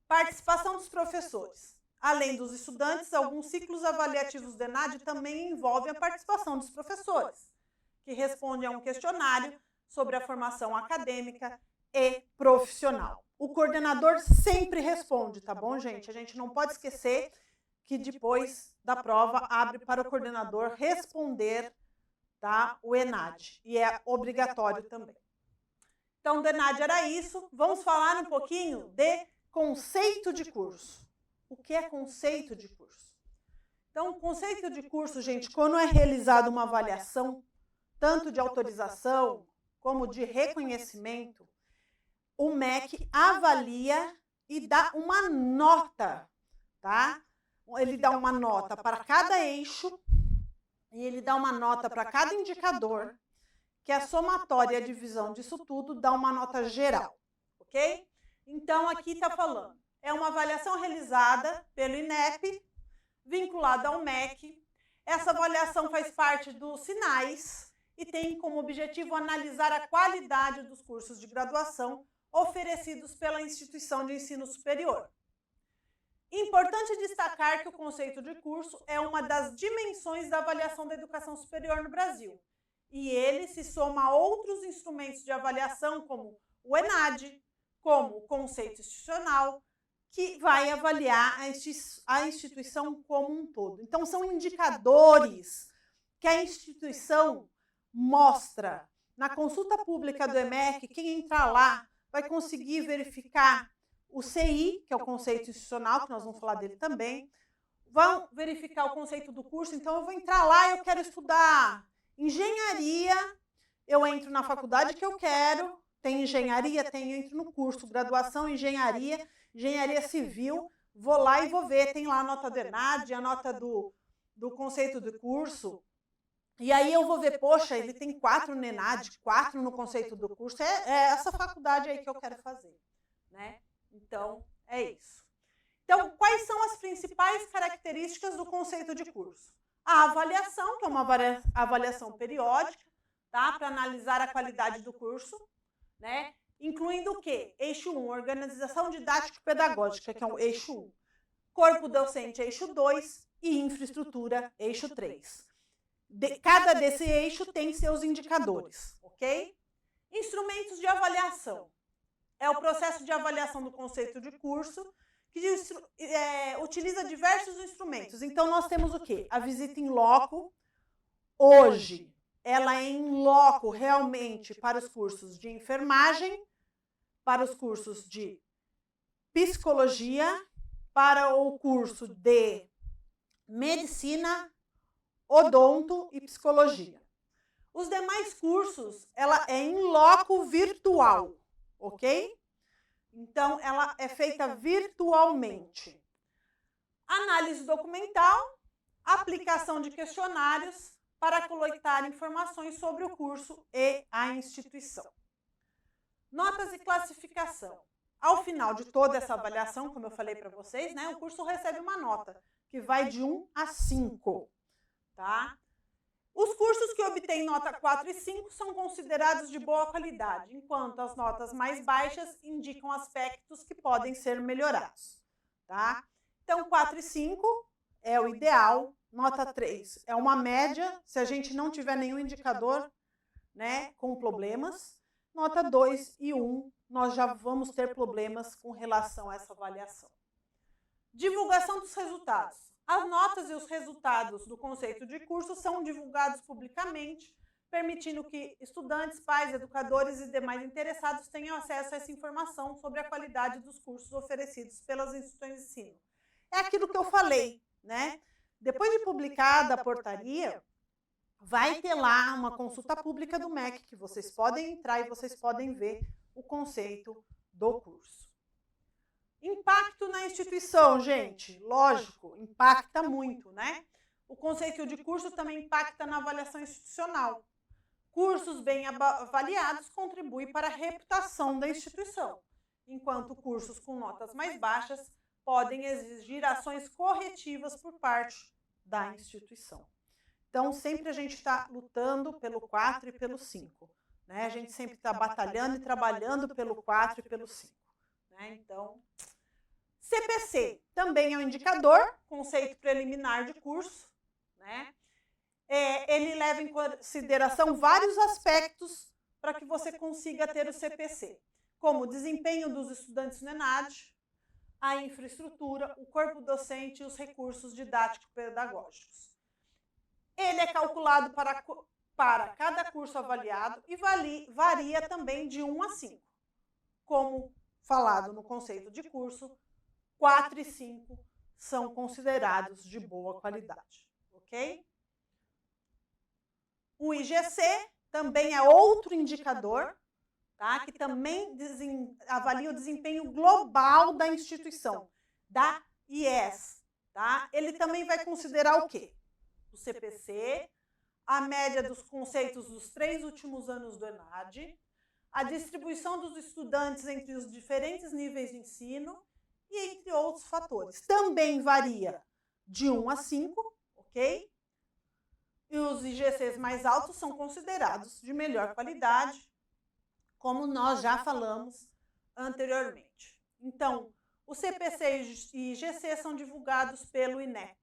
Participação dos professores. Além dos estudantes, alguns ciclos avaliativos do ENAD também envolvem a participação dos professores, que respondem a um questionário sobre a formação acadêmica e profissional. O coordenador sempre responde, tá bom, gente? A gente não pode esquecer que depois da prova abre para o coordenador responder, tá, o ENAD. E é obrigatório também. Então, do ENAD era isso. Vamos falar um pouquinho de conceito de curso. O que é conceito de curso? Então, conceito de curso, gente, quando é realizada uma avaliação, tanto de autorização como de reconhecimento, o MEC avalia e dá uma nota, tá? Ele dá uma nota para cada eixo e ele dá uma nota para cada indicador, que a somatória e a divisão disso tudo dá uma nota geral, ok? Então, aqui está falando, é uma avaliação realizada pelo INEP, vinculada ao MEC. Essa avaliação faz parte dos sinais e tem como objetivo analisar a qualidade dos cursos de graduação oferecidos pela instituição de ensino superior. Importante destacar que o conceito de curso é uma das dimensões da avaliação da educação superior no Brasil, e ele se soma a outros instrumentos de avaliação, como o ENAD, como o conceito institucional, que vai avaliar a instituição como um todo. Então, são indicadores que a instituição mostra, na consulta pública do EMEC, quem entrar lá vai conseguir verificar o CI, que é o conceito institucional, que nós vamos falar dele também, vão verificar o conceito do curso. Então, eu vou entrar lá, eu quero estudar engenharia, eu entro na faculdade que eu quero, tem engenharia, eu entro no curso, graduação em engenharia, engenharia civil, vou lá e vou ver, tem lá a nota do ENAD, a nota do conceito do curso, e aí eu vou ver, poxa, ele tem 4 no ENAD, 4 no conceito do curso, é essa faculdade aí que eu quero fazer, né? Então, é isso. Então, quais são as principais características do conceito de curso? A avaliação, que é uma avaliação periódica, tá? Para analisar a qualidade do curso, né? Incluindo o quê? Eixo 1, organização didático-pedagógica, que é o eixo 1. Corpo docente, eixo 2, e infraestrutura, eixo 3. Cada desse eixo tem seus indicadores, ok? Instrumentos de avaliação. É o processo de avaliação do conceito de curso, que utiliza diversos instrumentos. Então, nós temos o quê? A visita em loco. Hoje, ela é em loco realmente para os cursos de enfermagem, para os cursos de psicologia, para o curso de medicina, odonto e psicologia. Os demais cursos, ela é em loco virtual, ok? Então, ela é feita virtualmente. Análise documental, aplicação de questionários para coletar informações sobre o curso e a instituição. Notas e classificação. Ao final de toda essa avaliação, como eu falei para vocês, né, o curso recebe uma nota que vai de 1 a 5. Tá? Os cursos que obtêm nota 4 e 5 são considerados de boa qualidade, enquanto as notas mais baixas indicam aspectos que podem ser melhorados. Tá? Então, 4 e 5 é o ideal, nota 3 é uma média, se a gente não tiver nenhum indicador, né, com problemas. Nota 2 e 1, nós já vamos ter problemas com relação a essa avaliação. Divulgação dos resultados. As notas e os resultados do conceito de curso são divulgados publicamente, permitindo que estudantes, pais, educadores e demais interessados tenham acesso a essa informação sobre a qualidade dos cursos oferecidos pelas instituições de ensino. É aquilo que eu falei, né? Depois de publicada a portaria, vai ter lá uma consulta pública do MEC, que vocês podem entrar e vocês podem ver o conceito do curso. Impacto na instituição, gente, lógico, impacta muito, né? O conceito de curso também impacta na avaliação institucional. Cursos bem avaliados contribuem para a reputação da instituição, enquanto cursos com notas mais baixas podem exigir ações corretivas por parte da instituição. Então, sempre a gente está lutando pelo 4 e pelo 5. Né? A gente sempre está batalhando e trabalhando pelo 4 e pelo 5. Né? Então, CPC também é um indicador, conceito preliminar de curso. Né? Ele leva em consideração vários aspectos para que você consiga ter o CPC, como o desempenho dos estudantes no ENAD, a infraestrutura, o corpo docente e os recursos didático-pedagógicos. Ele é calculado para cada curso avaliado e varia também de 1 a 5. Como falado no conceito de curso, 4 e 5 são considerados de boa qualidade. Ok? O IGC também é outro indicador, tá? Que também avalia o desempenho global da instituição, da IES. Tá? Ele também vai considerar o quê? O CPC, a média dos conceitos dos 3 últimos anos do ENAD, a distribuição dos estudantes entre os diferentes níveis de ensino e entre outros fatores. Também varia de 1 a 5, ok? E os IGCs mais altos são considerados de melhor qualidade, como nós já falamos anteriormente. Então, o CPC e IGC são divulgados pelo INEP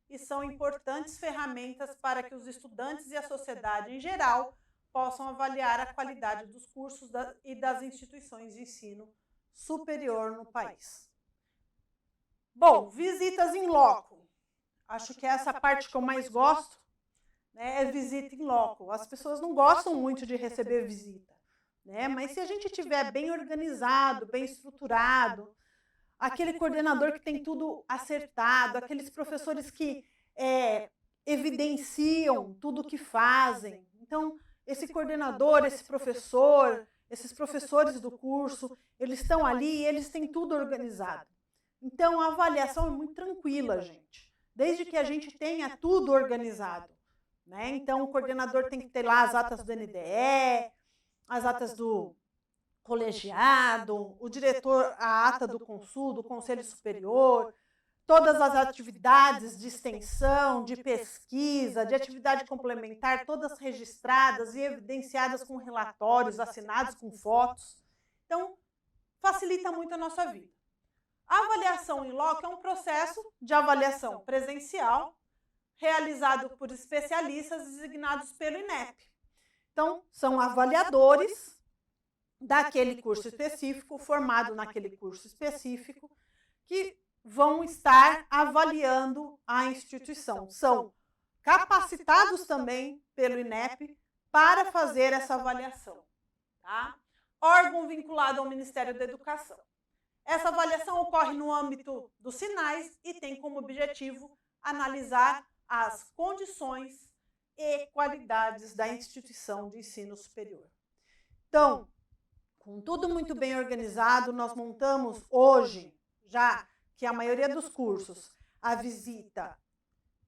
e são importantes ferramentas para que os estudantes e a sociedade em geral possam avaliar a qualidade dos cursos e das instituições de ensino superior no país. Bom, visitas em loco. Acho que é essa parte que eu mais gosto, né, é visita in loco. As pessoas não gostam muito de receber visita, né? Mas se a gente tiver bem organizado, bem estruturado, aquele coordenador que tem tudo acertado, aqueles professores que evidenciam tudo o que fazem. Então, esse coordenador, esse professor, esses professores do curso, eles estão ali e eles têm tudo organizado. Então, a avaliação é muito tranquila, gente, desde que a gente tenha tudo organizado, né? Então, o coordenador tem que ter lá as atas do NDE, as atas do colegiado, o diretor, a ata do Consul, do Conselho Superior, todas as atividades de extensão, de pesquisa, de atividade complementar, todas registradas e evidenciadas com relatórios, assinados com fotos. Então, facilita muito a nossa vida. A avaliação in loco é um processo de avaliação presencial realizado por especialistas designados pelo INEP. Então, são avaliadores daquele curso específico, formado naquele curso específico, que vão estar avaliando a instituição. São capacitados também pelo INEP para fazer essa avaliação. Tá? Órgão vinculado ao Ministério da Educação. Essa avaliação ocorre no âmbito dos sinais e tem como objetivo analisar as condições e qualidades da instituição de ensino superior. Então, com tudo muito bem organizado, nós montamos hoje, já que a maioria dos cursos, a visita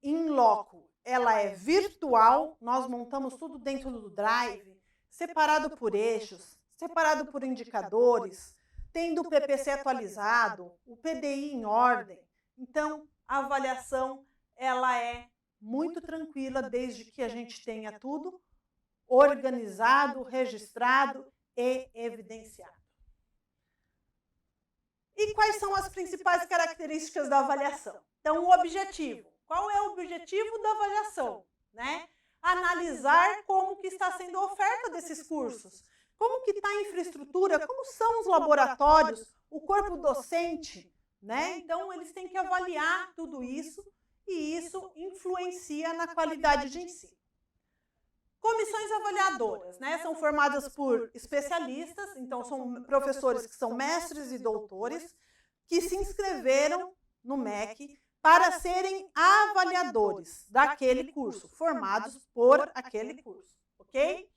in loco, ela é virtual, nós montamos tudo dentro do Drive, separado por eixos, separado por indicadores, tendo o PPC atualizado, o PDI em ordem. Então, a avaliação, ela é muito tranquila, desde que a gente tenha tudo organizado, registrado e evidenciado. E quais são as principais características da avaliação? Então, o objetivo. Qual é o objetivo da avaliação? Né? Analisar como que está sendo a oferta desses cursos, como que está a infraestrutura, como são os laboratórios, o corpo docente, né? Então, eles têm que avaliar tudo isso e isso influencia na qualidade de ensino. Comissões avaliadoras, né? São formadas por especialistas, então são professores que são mestres e doutores, que se inscreveram no MEC para serem avaliadores daquele curso, formados por aquele curso, ok?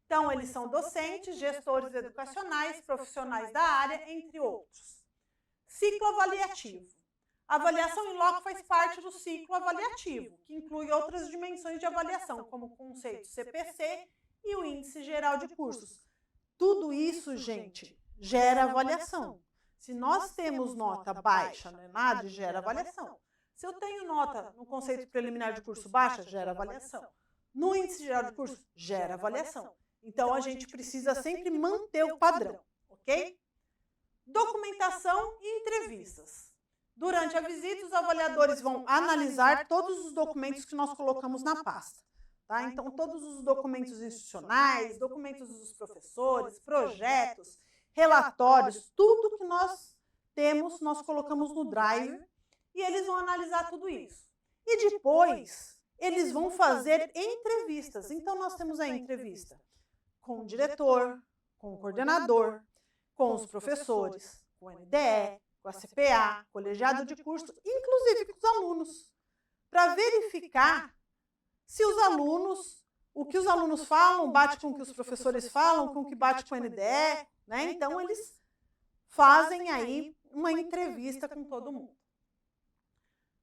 Então, eles são docentes, gestores educacionais, profissionais da área, entre outros. Ciclo avaliativo. A avaliação in loco faz parte do ciclo avaliativo, que inclui outras dimensões de avaliação, como o conceito CPC e o índice geral de cursos. Tudo isso, gente, gera avaliação. Se nós temos nota baixa no ENAD, gera avaliação. Se eu tenho nota no conceito preliminar de curso baixa, gera avaliação. No índice geral de curso, gera avaliação. Então, a gente precisa sempre manter o padrão, ok? Documentação e entrevistas. Durante a visita, os avaliadores vão analisar todos os documentos que nós colocamos na pasta. Tá? Então, todos os documentos institucionais, documentos dos professores, projetos, relatórios, tudo que nós temos, nós colocamos no Drive e eles vão analisar tudo isso. E depois, eles vão fazer entrevistas. Então, nós temos a entrevista com o diretor, com o coordenador, com os professores, com o NDE, com a CPA, colegiado de curso, inclusive com os alunos, para verificar se os alunos, o que os alunos falam bate com o que os professores falam, com o que bate com o NDE, né? Então, eles fazem aí uma entrevista com todo mundo.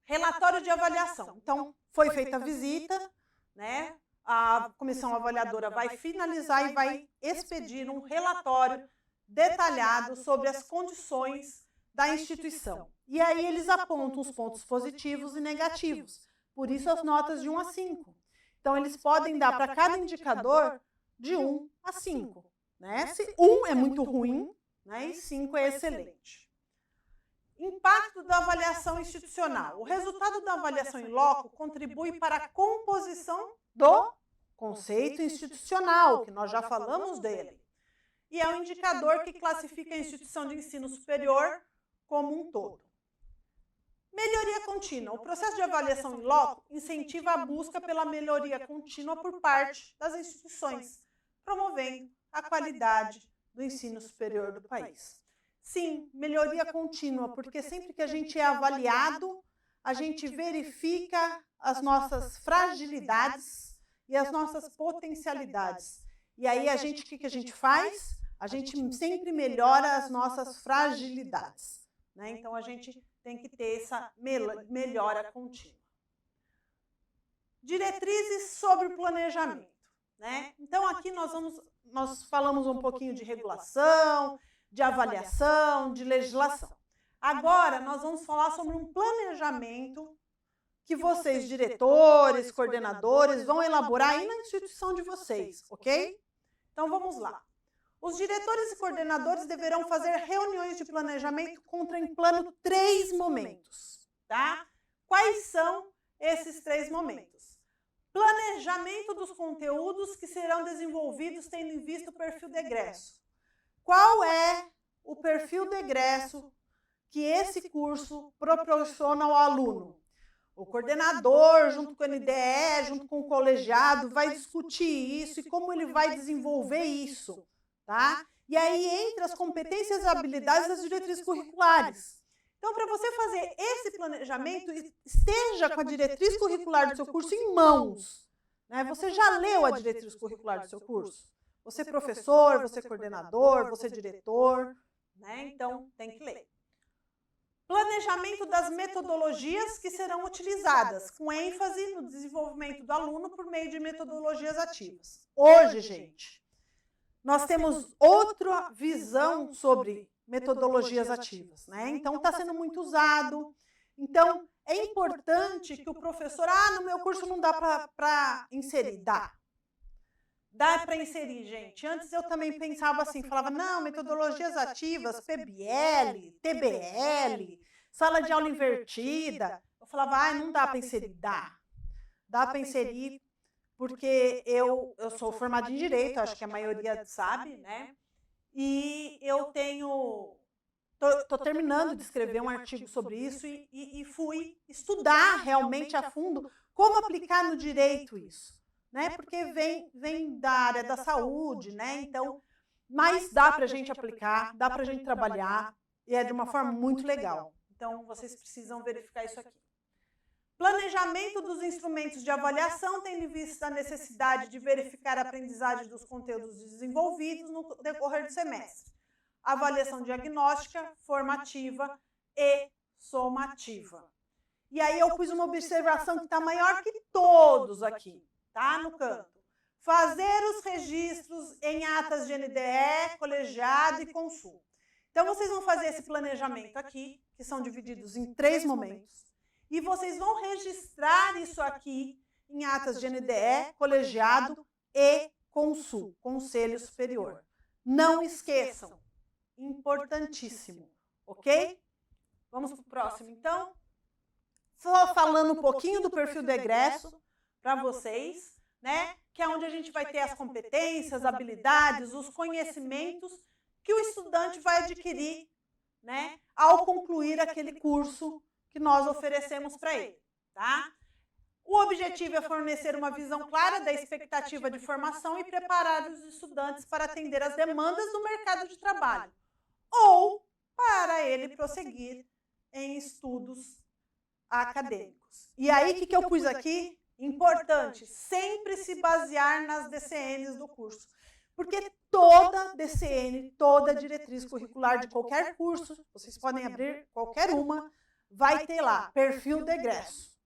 Relatório de avaliação. Então, foi feita a visita, né? A comissão avaliadora vai finalizar e vai expedir um relatório detalhado sobre as condições da instituição. E aí eles apontam os pontos positivos e negativos. Por isso as notas de 1 a 5. Então, eles podem dar para cada indicador de 1 a 5. Né? Se 1 é muito ruim, né? E 5 é excelente. Impacto da avaliação institucional. O resultado da avaliação in loco contribui para a composição do conceito institucional, que nós já falamos dele. E é um indicador que classifica a instituição de ensino superior como um todo. Melhoria contínua. O processo de avaliação em loco incentiva a busca pela melhoria contínua por parte das instituições, promovendo a qualidade do ensino superior do país. Sim, melhoria contínua, porque sempre que a gente é avaliado, a gente verifica as nossas fragilidades e as nossas potencialidades. E aí, o que a gente faz? A gente sempre melhora as nossas fragilidades, né? Então, a gente tem que ter essa melhora contínua. Diretrizes sobre o planejamento, né? Então, aqui nós falamos um pouquinho de regulação, de avaliação, de legislação. Agora, nós vamos falar sobre um planejamento que vocês, diretores, coordenadores, vão elaborar aí na instituição de vocês, ok? Então, vamos lá. Os diretores e coordenadores deverão fazer reuniões de planejamento contemplando 3 momentos, tá? Quais são esses 3 momentos? Planejamento dos conteúdos que serão desenvolvidos tendo em vista o perfil de egresso. Qual é o perfil de egresso que esse curso proporciona ao aluno? O coordenador, junto com o NDE, junto com o colegiado, vai discutir isso e como ele vai desenvolver isso, tá? E aí entra as competências e habilidades das diretrizes curriculares. Então, para você fazer esse planejamento, esteja com a diretriz curricular do seu curso em mãos, né? Você já leu a diretriz curricular do seu curso? Você é professor, você é coordenador, você é diretor, né? Então, tem que ler. Planejamento das metodologias que serão utilizadas, com ênfase no desenvolvimento do aluno por meio de metodologias ativas. Hoje, gente, nós temos outra visão sobre metodologias ativas, né? Então, está sendo muito usado. Então, é importante que o professor, no meu curso não dá para inserir. Dá para inserir, gente. Antes eu também pensava assim, falava, não, metodologias ativas, PBL, TBL, sala de aula invertida. Eu falava, não dá para inserir. Dá para inserir porque eu sou formada em Direito, acho que a maioria sabe, né? E eu estou terminando de escrever um artigo sobre isso e fui estudar realmente a fundo como aplicar no direito isso. Né? Porque vem da área da saúde, né? Então, mas dá para a gente aplicar, dá para a gente trabalhar, e é de uma forma muito legal. Então, vocês precisam verificar isso aqui. Planejamento dos instrumentos de avaliação, tendo em vista a necessidade de verificar a aprendizagem dos conteúdos desenvolvidos no decorrer do semestre. Avaliação diagnóstica, formativa e somativa. E aí eu pus uma observação que está maior que todos aqui. Tá no canto. Fazer os registros em atas de NDE, colegiado e consul. Então, vocês vão fazer esse planejamento aqui, que são divididos em 3 momentos, e vocês vão registrar isso aqui em atas de NDE, colegiado e consul, Conselho Superior. Não esqueçam, importantíssimo, ok? Vamos para o próximo, então. Só falando um pouquinho do perfil do egresso, para vocês, né? Que é onde a gente vai ter as competências, habilidades, os conhecimentos que o estudante vai adquirir, né? Ao concluir aquele curso que nós oferecemos para ele, tá? O objetivo é fornecer uma visão clara da expectativa de formação e preparar os estudantes para atender às demandas do mercado de trabalho ou para ele prosseguir em estudos acadêmicos. E aí, o que eu pus aqui? Importante, sempre se basear nas DCNs do curso. Porque toda DCN, toda diretriz curricular de qualquer curso, vocês podem abrir qualquer uma, vai ter lá perfil de egresso.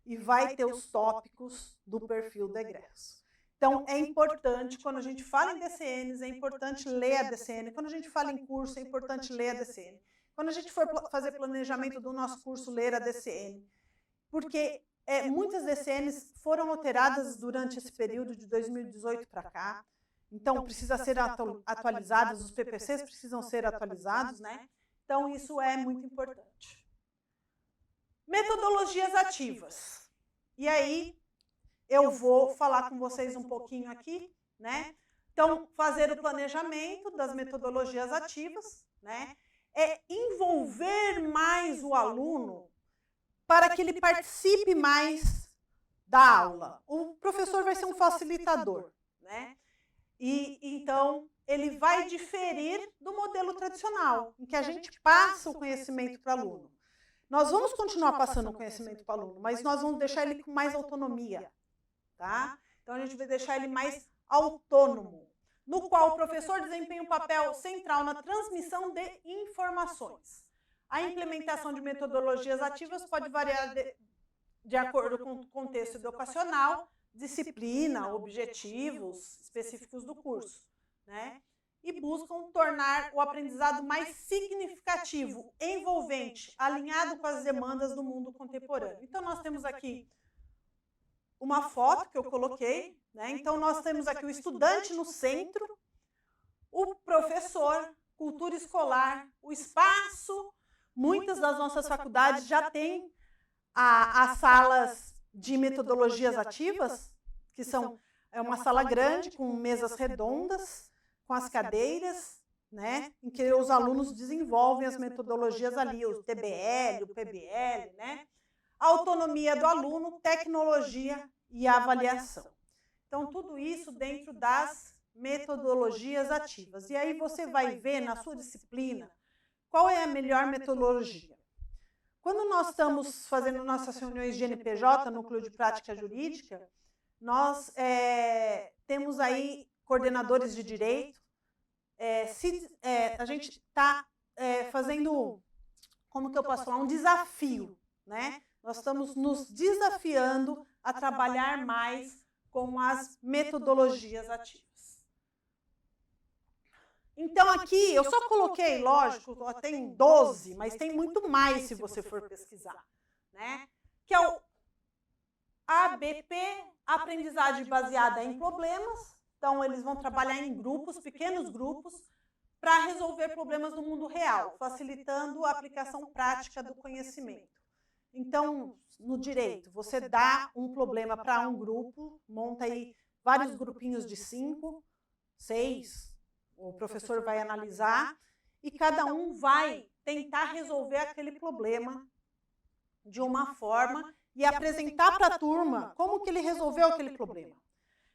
E vai ter os tópicos do perfil de egresso. Então, é importante, quando a gente fala em DCNs, é importante ler a DCN. Quando a gente fala em curso, é importante ler a DCN. Quando a gente for fazer planejamento do nosso curso, ler a DCN. Porque muitas DCNs foram alteradas durante esse período de 2018 para cá. Então, precisa ser atualizadas, os PPCs precisam ser atualizados, né? Então, isso é muito importante. Metodologias ativas. E aí, eu vou falar com vocês um pouquinho aqui, né? Então, fazer o planejamento das metodologias ativas, né? É envolver mais o aluno para que ele participe mais da aula. O professor vai ser um facilitador, né? E então ele vai diferir do modelo tradicional, em que a gente passa o conhecimento para o aluno. Nós vamos continuar passando o conhecimento para o aluno, mas nós vamos deixar ele com mais autonomia, tá? Então a gente vai deixar ele mais autônomo, no qual o professor desempenha um papel central na transmissão de informações. A implementação de metodologias ativas pode variar de acordo com o contexto educacional, disciplina, objetivos específicos do curso, né? E buscam tornar o aprendizado mais significativo, envolvente, alinhado com as demandas do mundo contemporâneo. Então, nós temos aqui uma foto que eu coloquei, né? Então, nós temos aqui o estudante no centro, o professor, cultura escolar, o espaço. Muitas das nossas faculdades já têm as salas de metodologias ativas, que são uma sala grande com mesas redondas, com as cadeiras, né, em que os alunos desenvolvem as metodologias ali, o TBL, o PBL, né, a autonomia do aluno, tecnologia e avaliação. Então, tudo isso dentro das metodologias ativas. E aí você vai ver na sua disciplina qual é a melhor metodologia. Quando nós estamos fazendo nossas reuniões de NPJ, Núcleo de Prática Jurídica, nós temos aí coordenadores de direito. A gente está fazendo, como que eu posso falar, um desafio, né? Nós estamos nos desafiando a trabalhar mais com as metodologias ativas. Então, aqui, eu só coloquei, lógico, tem 12, mas tem muito mais se você for pesquisar, né? Que é o ABP, aprendizagem baseada em problemas. Então, eles vão trabalhar em grupos, pequenos grupos, para resolver problemas do mundo real, facilitando a aplicação prática do conhecimento. Então, no direito, você dá um problema para um grupo, monta aí vários grupinhos de 5, 6, o professor vai analisar e cada um vai tentar resolver aquele problema de uma forma e apresentar para a turma como que ele resolveu aquele problema.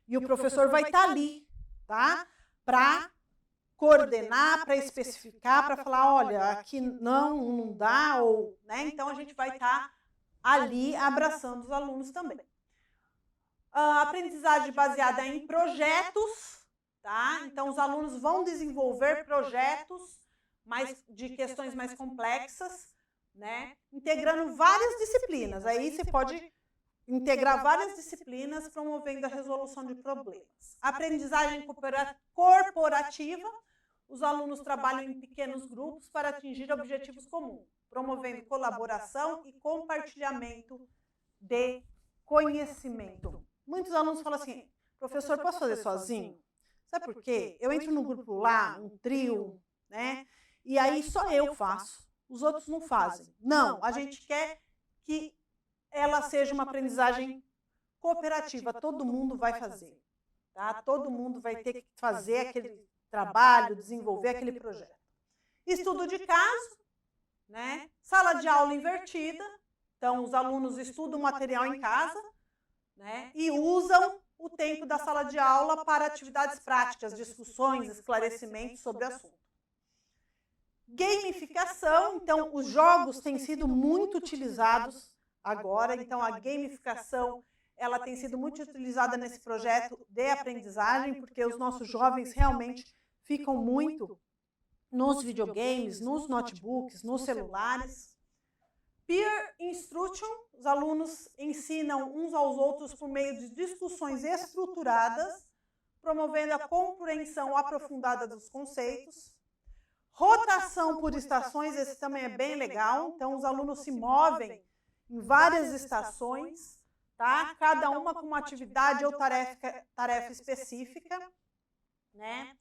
E o professor vai estar ali, tá? Para coordenar, para especificar, para falar, olha, aqui não dá, ou, né? Então a gente vai estar ali abraçando os alunos também. A aprendizagem baseada em projetos. Tá? Então, os alunos vão desenvolver projetos de questões mais complexas, né? Integrando várias disciplinas. Aí você pode integrar várias disciplinas promovendo a resolução de problemas. Aprendizagem corporativa, os alunos trabalham em pequenos grupos para atingir objetivos comuns, promovendo colaboração e compartilhamento de conhecimento. Muitos alunos falam assim, professor, posso fazer sozinho? Sabe por quê? Eu entro no grupo lá, um trio, né? E aí só eu faço, os outros não fazem. Não, a gente quer que ela seja uma aprendizagem cooperativa, todo mundo vai fazer, tá? Todo mundo vai ter que fazer aquele trabalho, desenvolver aquele projeto. Estudo de caso, né? Sala de aula invertida, então os alunos estudam o material em casa, né? E usam o tempo da sala de aula para atividades práticas, discussões, esclarecimentos sobre o assunto. Gamificação, então os jogos têm sido muito utilizados agora, então a gamificação ela tem sido muito utilizada nesse projeto de aprendizagem, porque os nossos jovens realmente ficam muito nos videogames, nos notebooks, nos celulares. Peer Instruction, os alunos ensinam uns aos outros por meio de discussões estruturadas, promovendo a compreensão aprofundada dos conceitos. Rotação por estações, esse também é bem legal, então os alunos se movem em várias estações, tá? Cada uma com uma atividade ou tarefa específica, né?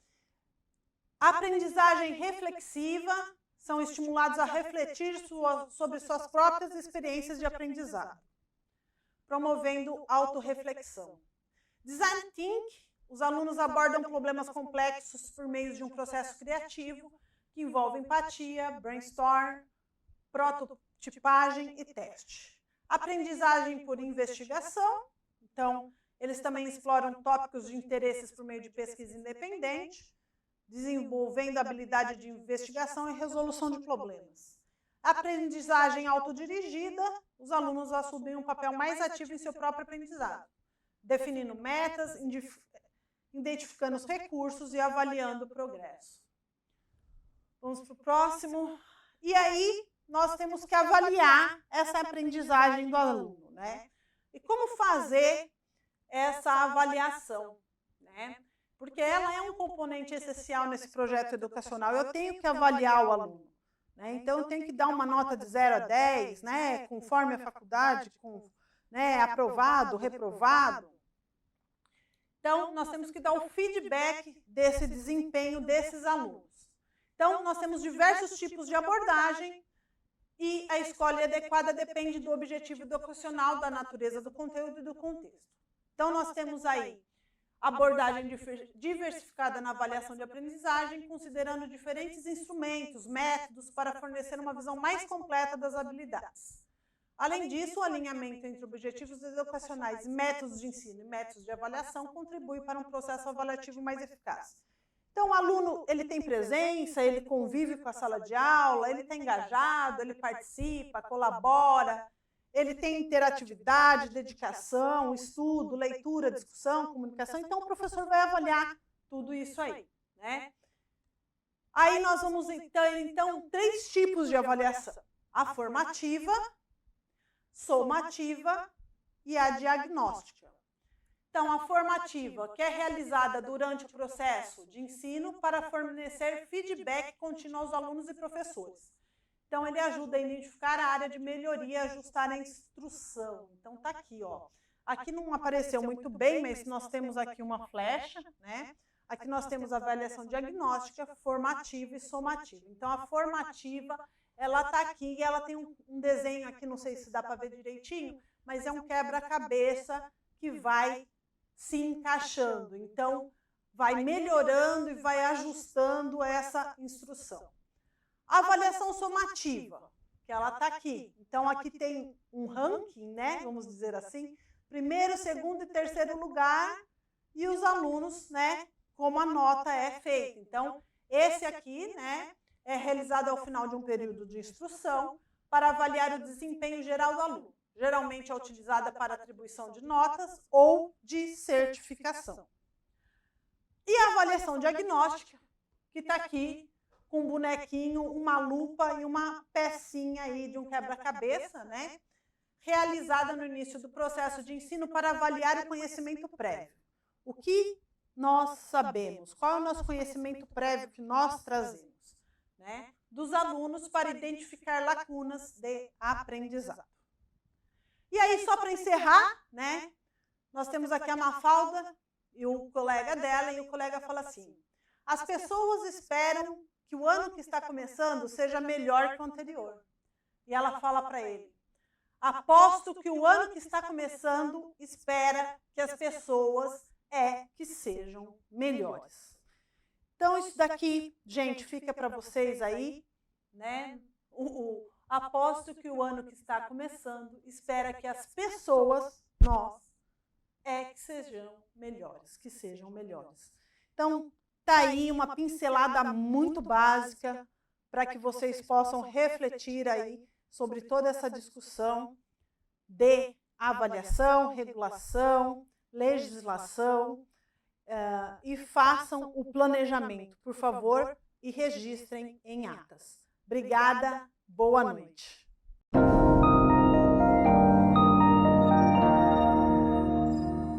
Aprendizagem reflexiva, são estimulados a refletir sobre suas próprias experiências de aprendizado, promovendo autorreflexão. Design Thinking, os alunos abordam problemas complexos por meio de um processo criativo que envolve empatia, brainstorm, prototipagem e teste. Aprendizagem por investigação. Então, eles também exploram tópicos de interesses por meio de pesquisa independente, desenvolvendo habilidade de investigação e resolução de problemas. Aprendizagem autodirigida, os alunos assumem um papel mais ativo em seu próprio aprendizado, definindo metas, identificando os recursos e avaliando o progresso. Vamos para o próximo. E aí, nós temos que avaliar essa aprendizagem do aluno, né? E como fazer essa avaliação, né? Porque ela é um componente essencial nesse projeto educacional. Eu tenho que avaliar o aluno, né? Então, eu tenho que dar uma nota de 0 a 10, né? Conforme a faculdade, né? Aprovado, reprovado. Então, nós temos que dar o feedback desse desempenho desses alunos. Então, nós temos diversos tipos de abordagem e a escolha adequada depende do objetivo educacional, da natureza do conteúdo e do contexto. Então, nós temos aí abordagem diversificada na avaliação de aprendizagem, considerando diferentes instrumentos, métodos para fornecer uma visão mais completa das habilidades. Além disso, o alinhamento entre objetivos educacionais, métodos de ensino e métodos de avaliação contribui para um processo avaliativo mais eficaz. Então, o aluno, ele tem presença, ele convive com a sala de aula, ele está engajado, ele participa, colabora, ele tem interatividade, dedicação, estudo, leitura, discussão, comunicação. Então, o professor vai avaliar tudo isso aí, né? Aí nós vamos, então, 3 tipos de avaliação. A formativa, somativa e a diagnóstica. Então, a formativa, que é realizada durante o processo de ensino para fornecer feedback contínuo aos alunos e professores. Então, ele ajuda a identificar a área de melhoria e ajustar a instrução. Então, está aqui, ó. Aqui não apareceu muito bem, mas nós temos aqui uma flecha, né? Aqui nós temos a avaliação diagnóstica, formativa e somativa. Então, a formativa, ela está aqui e ela tem um desenho aqui, não sei se dá para ver direitinho, mas é um quebra-cabeça que vai se encaixando. Então, vai melhorando e vai ajustando essa instrução. A avaliação somativa, que ela está aqui. Então, aqui tem um ranking, né? Vamos dizer assim, primeiro, segundo e terceiro lugar, e os alunos, né? Como a nota é feita. Então, esse aqui, né? É realizado ao final de um período de instrução para avaliar o desempenho geral do aluno. Geralmente é utilizada para atribuição de notas ou de certificação. E a avaliação diagnóstica, que está aqui com um bonequinho, uma lupa e uma pecinha aí de um quebra-cabeça, né? Realizada no início do processo de ensino para avaliar o conhecimento prévio. O que nós sabemos? Qual é o nosso conhecimento prévio que nós trazemos, né? Dos alunos para identificar lacunas de aprendizado. E aí, só para encerrar, né? Nós temos aqui a Mafalda e o colega dela, e o colega fala assim: as pessoas esperam que o ano que está começando seja melhor que o anterior. E ela fala para ele: aposto que o ano que está começando espera que as pessoas que sejam melhores. Então, isso daqui, gente, fica para vocês aí, né? Aposto que o ano que está começando espera que as pessoas, nós, que sejam melhores, que sejam melhores. Então, tá aí uma pincelada muito básica para que vocês possam refletir aí sobre toda essa discussão de avaliação, regulação, legislação, e façam o planejamento, por favor, e registrem em atas. Obrigada, boa noite.